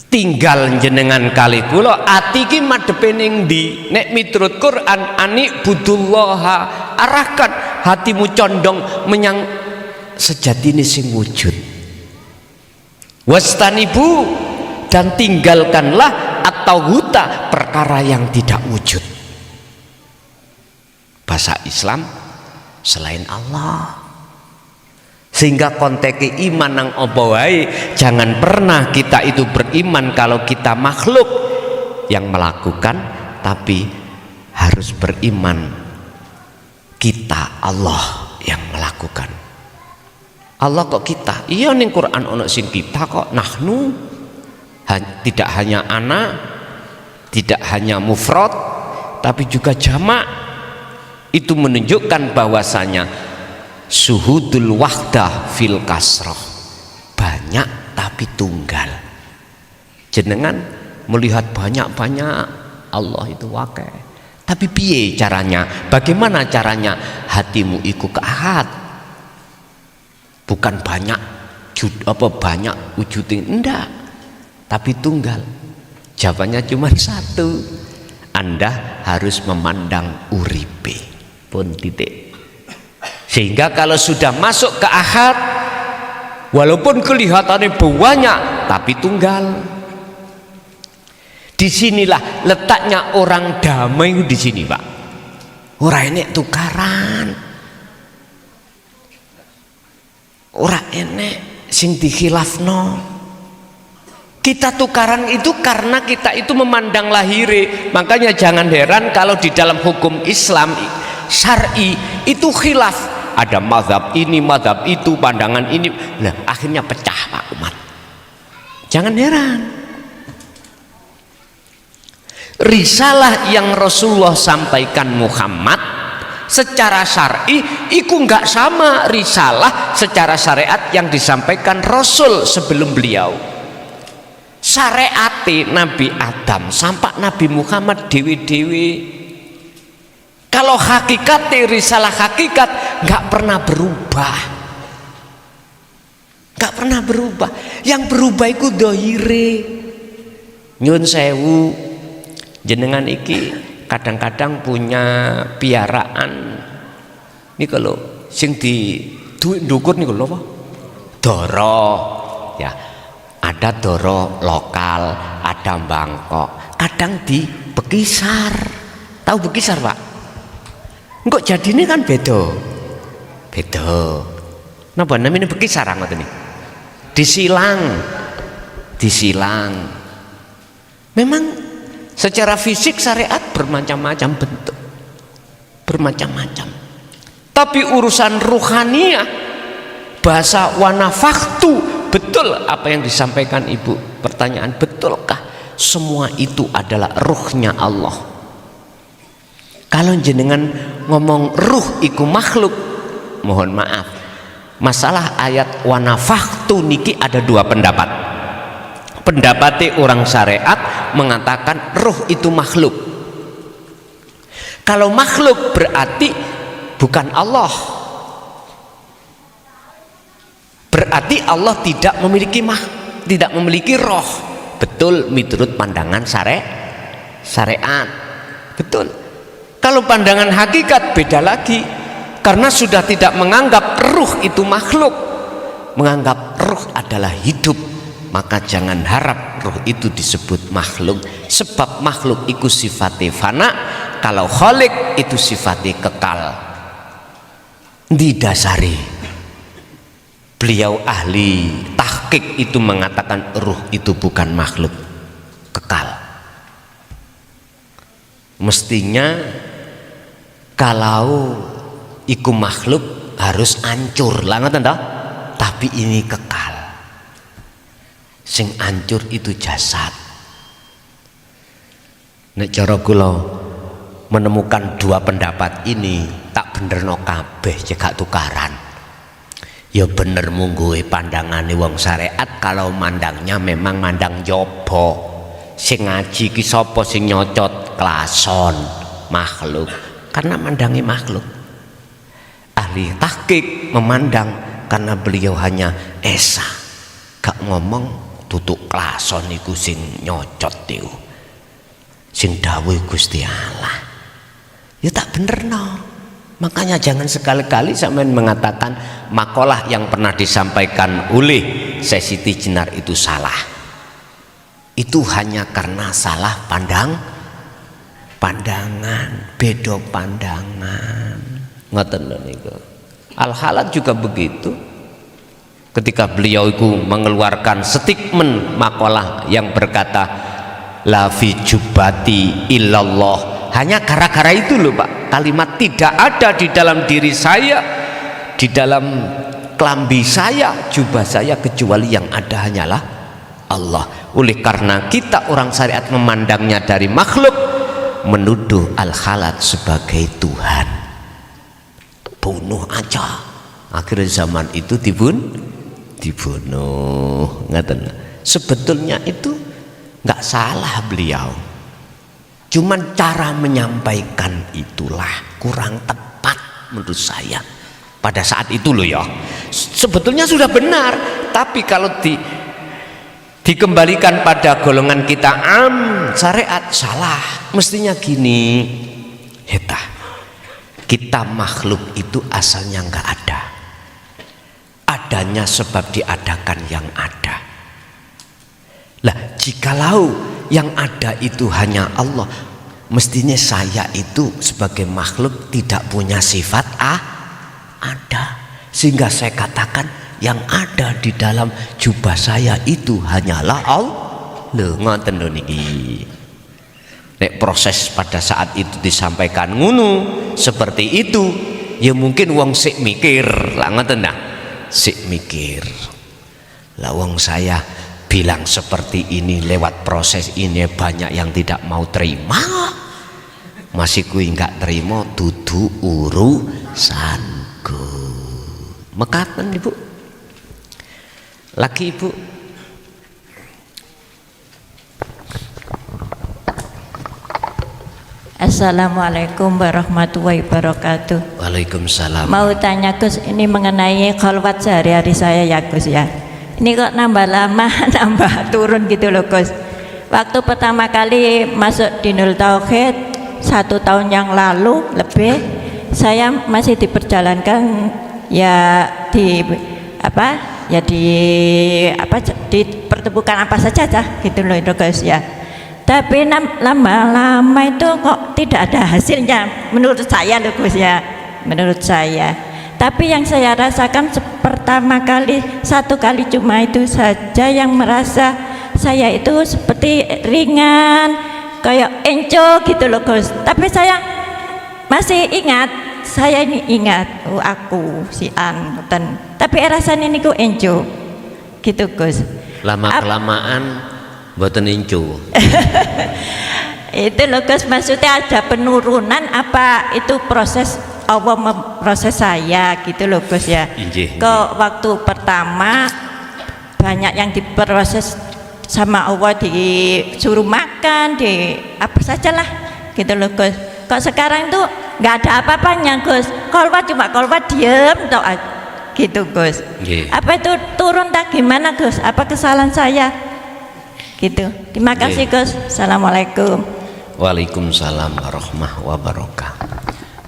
Tinggal jenengan kali kula ati ki madhepe ning ndi? Nek miturut Quran ani budullaha, arahkan hatimu condong menyang sejatine sing wujud. Wastanibu, dan tinggalkanlah atau huta perkara yang tidak wujud. Bahasa Islam selain Allah. Sehingga konteks iman nang apa wae, jangan pernah kita itu beriman kalau kita makhluk yang melakukan, tapi harus beriman kita Allah yang melakukan. Allah kok kita? Iya ning Quran ono sing kita kok, nahnu. Tidak hanya ana, tidak hanya mufrad, tapi juga jamak. Itu menunjukkan bahwasanya suhudul wahdah fil kasroh, banyak tapi tunggal. Jenengan melihat banyak-banyak, Allah itu wakai. Tapi piye caranya? Bagaimana caranya? Hatimu iku keahad. Bukan banyak banyak wujudin, enggak, tapi tunggal. Jawabannya cuma satu. Anda harus memandang uripe pun titik. Sehingga kalau sudah masuk ke ahad, walaupun kelihatannya banyak tapi tunggal. Disinilah letaknya orang damai di sini, Pak. Orang ini tukaran, orang ini sing dikhilafno. Kita tukaran itu karena kita itu memandang lahiri. Makanya jangan heran kalau di dalam hukum Islam syar'i itu khilaf. Ada mazhab ini, mazhab itu, pandangan ini. Nah, akhirnya pecah Pak umat. Jangan heran. Risalah yang Rasulullah sampaikan Muhammad secara syar'i iku enggak sama risalah secara syariat yang disampaikan Rasul sebelum beliau. Syariate Nabi Adam sampai Nabi Muhammad dewi-dewi. Kalau hakikate risalah hakikat enggak pernah berubah. Enggak pernah berubah. Yang berubah iku dohire. Nyun sewu, jenengan iki kadang-kadang punya piaraan ini kalau sing di duit dukur nih kalau apa doro ya, ada doro lokal, ada Bangkok, kadang di Bekisar. Tahu Bekisar Pak? Enggak jadi ini kan beda napa namanya Bekisar ngoten nih di Silang memang secara fisik syariat bermacam-macam bentuk, bermacam-macam. Tapi urusan ruhaniyah, bahasa wanafaktu, betul apa yang disampaikan Ibu. Pertanyaan, betulkah semua itu adalah ruhnya Allah? Kalau jenengan ngomong ruh iku makhluk, mohon maaf, masalah ayat wanafaktu niki ada dua pendapat. Pendapatnya orang syariat mengatakan ruh itu makhluk. Kalau makhluk berarti bukan Allah, berarti Allah tidak memiliki roh. Betul menurut pandangan syariat. Betul. Kalau pandangan hakikat beda lagi, karena sudah tidak menganggap ruh itu makhluk, menganggap ruh adalah hidup. Maka jangan harap ruh itu disebut makhluk, sebab makhluk itu sifatnya fana, kalau khalik itu sifatnya kekal. Didasari beliau ahli tahqiq itu mengatakan ruh itu bukan makhluk, kekal. Mestinya kalau iku makhluk harus hancur lah, ngoten toh? Tapi ini kekal. Sing hancur itu jasad. Nek cara kula menemukan dua pendapat ini tak benerno kabeh cekak tukaran. Ya bener mungguhe pandangane wong syariat kalau mandangnya memang mandang jopo. Sing ngaji ki sapa sing nyocot klason makhluk karena mandangi makhluk. Ahli tahqiq memandang karena beliau hanya esa, gak ngomong tutuk klason iku sing nyocot iku sing dawuh Gusti Allah. Ya tak bener no. Makanya jangan sekali-kali sampean mengatakan makalah yang pernah disampaikan oleh Siti Jenar itu salah. Itu hanya karena salah pandangan, beda pandangan. Ngoten lho niku. Al-Halat juga begitu. Ketika beliau itu mengeluarkan statement makalah yang berkata la fi jubati illallah, hanya gara-gara itu loh Pak, kalimat tidak ada di dalam diri saya, di dalam kelambi saya, jubah saya, kecuali yang ada hanyalah Allah. Oleh karena kita orang syariat memandangnya dari makhluk, menuduh Al-Halat sebagai Tuhan, bunuh aja. Akhir zaman itu dibunuh, ngaten. Sebetulnya itu nggak salah beliau, cuman cara menyampaikan itulah kurang tepat menurut saya pada saat itu loh ya. Sebetulnya sudah benar, tapi kalau dikembalikan pada golongan kita syariat salah. Mestinya gini, kita makhluk itu asalnya nggak ada, adanya sebab diadakan yang ada. Lah jikalau yang ada itu hanya Allah, mestinya saya itu sebagai makhluk tidak punya sifat ada, sehingga saya katakan yang ada di dalam jubah saya itu hanyalah Allah. Lho ngoten lho niki. Nek proses pada saat itu disampaikan ngunu seperti itu, ya mungkin wong sik mikir lah, ngoten dah. Sik mikir lah, wong saya bilang seperti ini lewat proses ini banyak yang tidak mau terima, masih kui nggak terima dudu urusanku. Mekaten ibu, lagi ibu. Assalamualaikum warahmatullahi wabarakatuh. Waalaikumsalam. Mau tanya Gus, ini mengenai khalwat sehari-hari saya ya Gus ya. Ini kok nambah lama, nambah turun gitu loh Gus. Waktu pertama kali masuk di Nurul Tauhid 1 tahun yang lalu lebih, saya masih diperjalankan ya di pertemukan apa saja gitu loh itu Gus ya. Tapi lama-lama itu kok tidak ada hasilnya menurut saya loh Gus ya, menurut saya. Tapi yang saya rasakan pertama kali, 1 kali cuma itu saja yang merasa saya itu seperti ringan kayak enco gitu loh Gus. Tapi saya masih ingat, saya ini ingat aku si An, tapi rasanya ini kok enco gitu Gus. Lama kelamaan mboten incu. Itu loh Gus, maksudnya ada penurunan apa itu proses Allah memproses saya gitu loh Gus ya. Kok waktu pertama banyak yang diproses sama Allah, disuruh makan di apa sajalah gitu loh Gus. Kok sekarang tuh nggak ada apa-apanya Gus, kolwat cuma kolwat diem toh gitu Gus. Apa itu turun tak gimana Gus, apa kesalahan saya gitu. Terima kasih Gus. Assalamualaikum. Waalaikumsalam warahmatullahi wabarakatuh.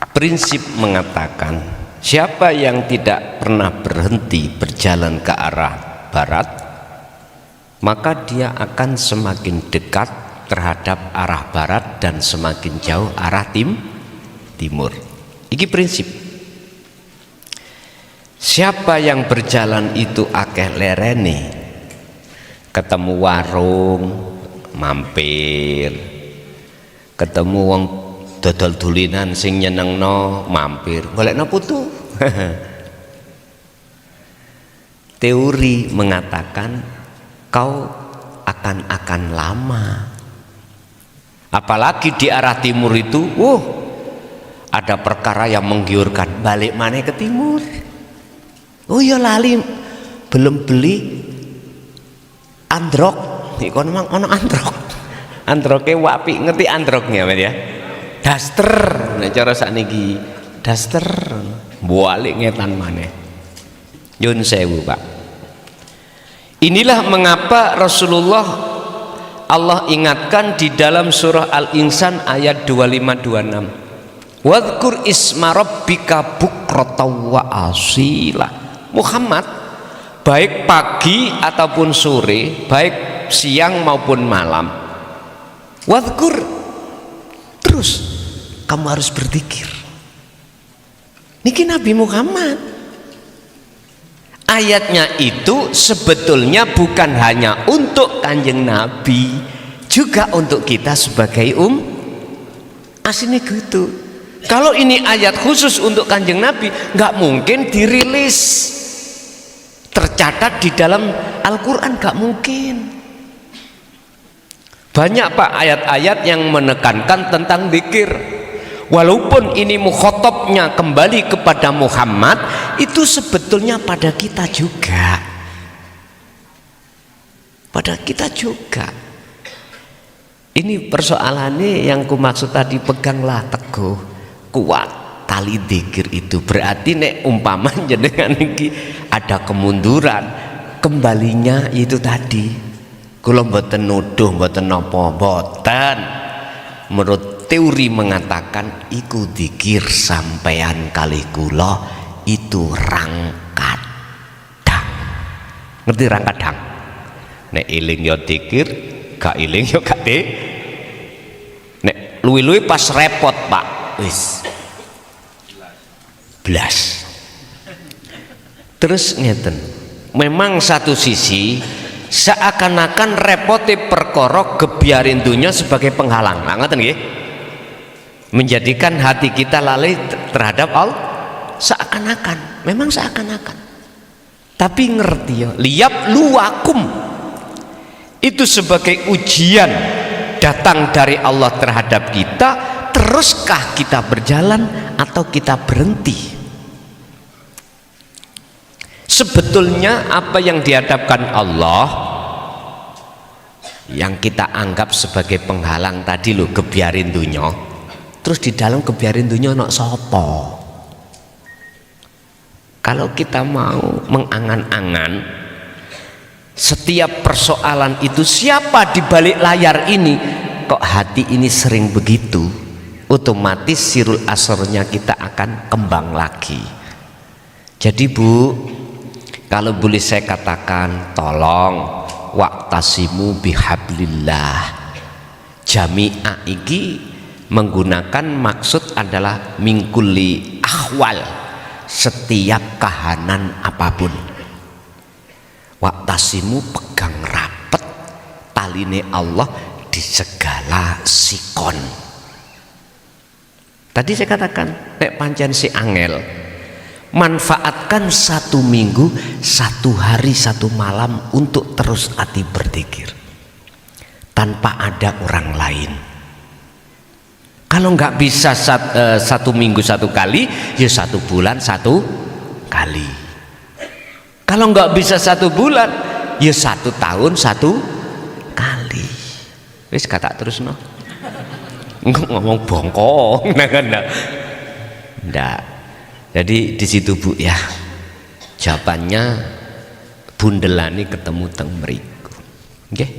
Prinsip mengatakan siapa yang tidak pernah berhenti berjalan ke arah barat, maka dia akan semakin dekat terhadap arah barat dan semakin jauh arah timur. Iki prinsip. Siapa yang berjalan itu akeh lerene, ketemu warung mampir, ketemu wong dodol dulinan sing nyenengno mampir, golekno putu. Teori mengatakan kau akan lama, apalagi di arah timur itu ada perkara yang menggiurkan, balik mana ke timur. Oh ya lali belum beli androk, ikon memang ono androk. Androke wapi, ngerti androknya Mas ya? Daster, nek cara sakniki daster balik ngetan maneh. Nyun sewu Pak. Inilah mengapa Rasulullah Allah ingatkan di dalam surah Al-Insan ayat 25-26. Wadhkur isma rabbika bukratan wa asila. Muhammad, baik pagi ataupun sore, baik siang maupun malam, wadhkur, terus kamu harus berzikir. Niki Nabi Muhammad. Ayatnya itu sebetulnya bukan hanya untuk Kanjeng Nabi, juga untuk kita sebagai aslinya gitu. Kalau ini ayat khusus untuk Kanjeng Nabi, nggak mungkin dirilis tercatat di dalam Al-Quran, nggak mungkin. Banyak Pak ayat-ayat yang menekankan tentang zikir. Walaupun ini mukhatabnya kembali kepada Muhammad, itu sebetulnya pada kita juga. Pada kita juga. Ini persoalannya yang kumaksud tadi, peganglah teguh, kuat tali zikir itu. Berarti nek umpama jenengan iki ada kemunduran, kembalinya itu tadi. Kula mboten nuduh, mboten napa, mboten. Menurut teori mengatakan iku zikir sampean kali kula itu rangkadang. Ngerti rangkadang? Nek iling ya zikir, gak iling ya gak de. Nek luwi-luwi pas repot Pak, wis blas. Terus ngeten, memang satu sisi seakan-akan repote perkara gebiarin dunya sebagai penghalang. Lah ngoten nggih. Menjadikan hati kita lalai terhadap Allah, seakan-akan, memang seakan-akan. Tapi ngerti ya, liyab luwakum, itu sebagai ujian datang dari Allah terhadap kita. Teruskah kita berjalan atau kita berhenti? Sebetulnya apa yang dihadapkan Allah yang kita anggap sebagai penghalang tadi loh, kebiarin dunya, terus di dalam kebiarin dunya nak sopo. Kalau kita mau mengangan-angan setiap persoalan itu, siapa di balik layar ini, kok hati ini sering begitu, otomatis sirul asrnya kita akan kembang lagi. Jadi Bu, kalau boleh saya katakan, tolong waqtasimu bihablillah. Jami'ah iki menggunakan maksud adalah mingkuli ahwal, setiap kahanan apapun. Waqtasimu, pegang rapet taline Allah di segala sikon. Tadi saya katakan, nek pancen si angel, manfaatkan 1 minggu, 1 hari 1 malam untuk terus hati berzikir tanpa ada orang lain. Kalau nggak bisa 1 minggu 1 kali, ya 1 bulan 1 kali. Kalau nggak bisa 1 bulan, ya 1 tahun 1 kali. Wis kata terus no. Ngomong bongkong, nggak. Jadi di situ Bu ya, jawabannya bundelani ketemu teng mriku. Nggih.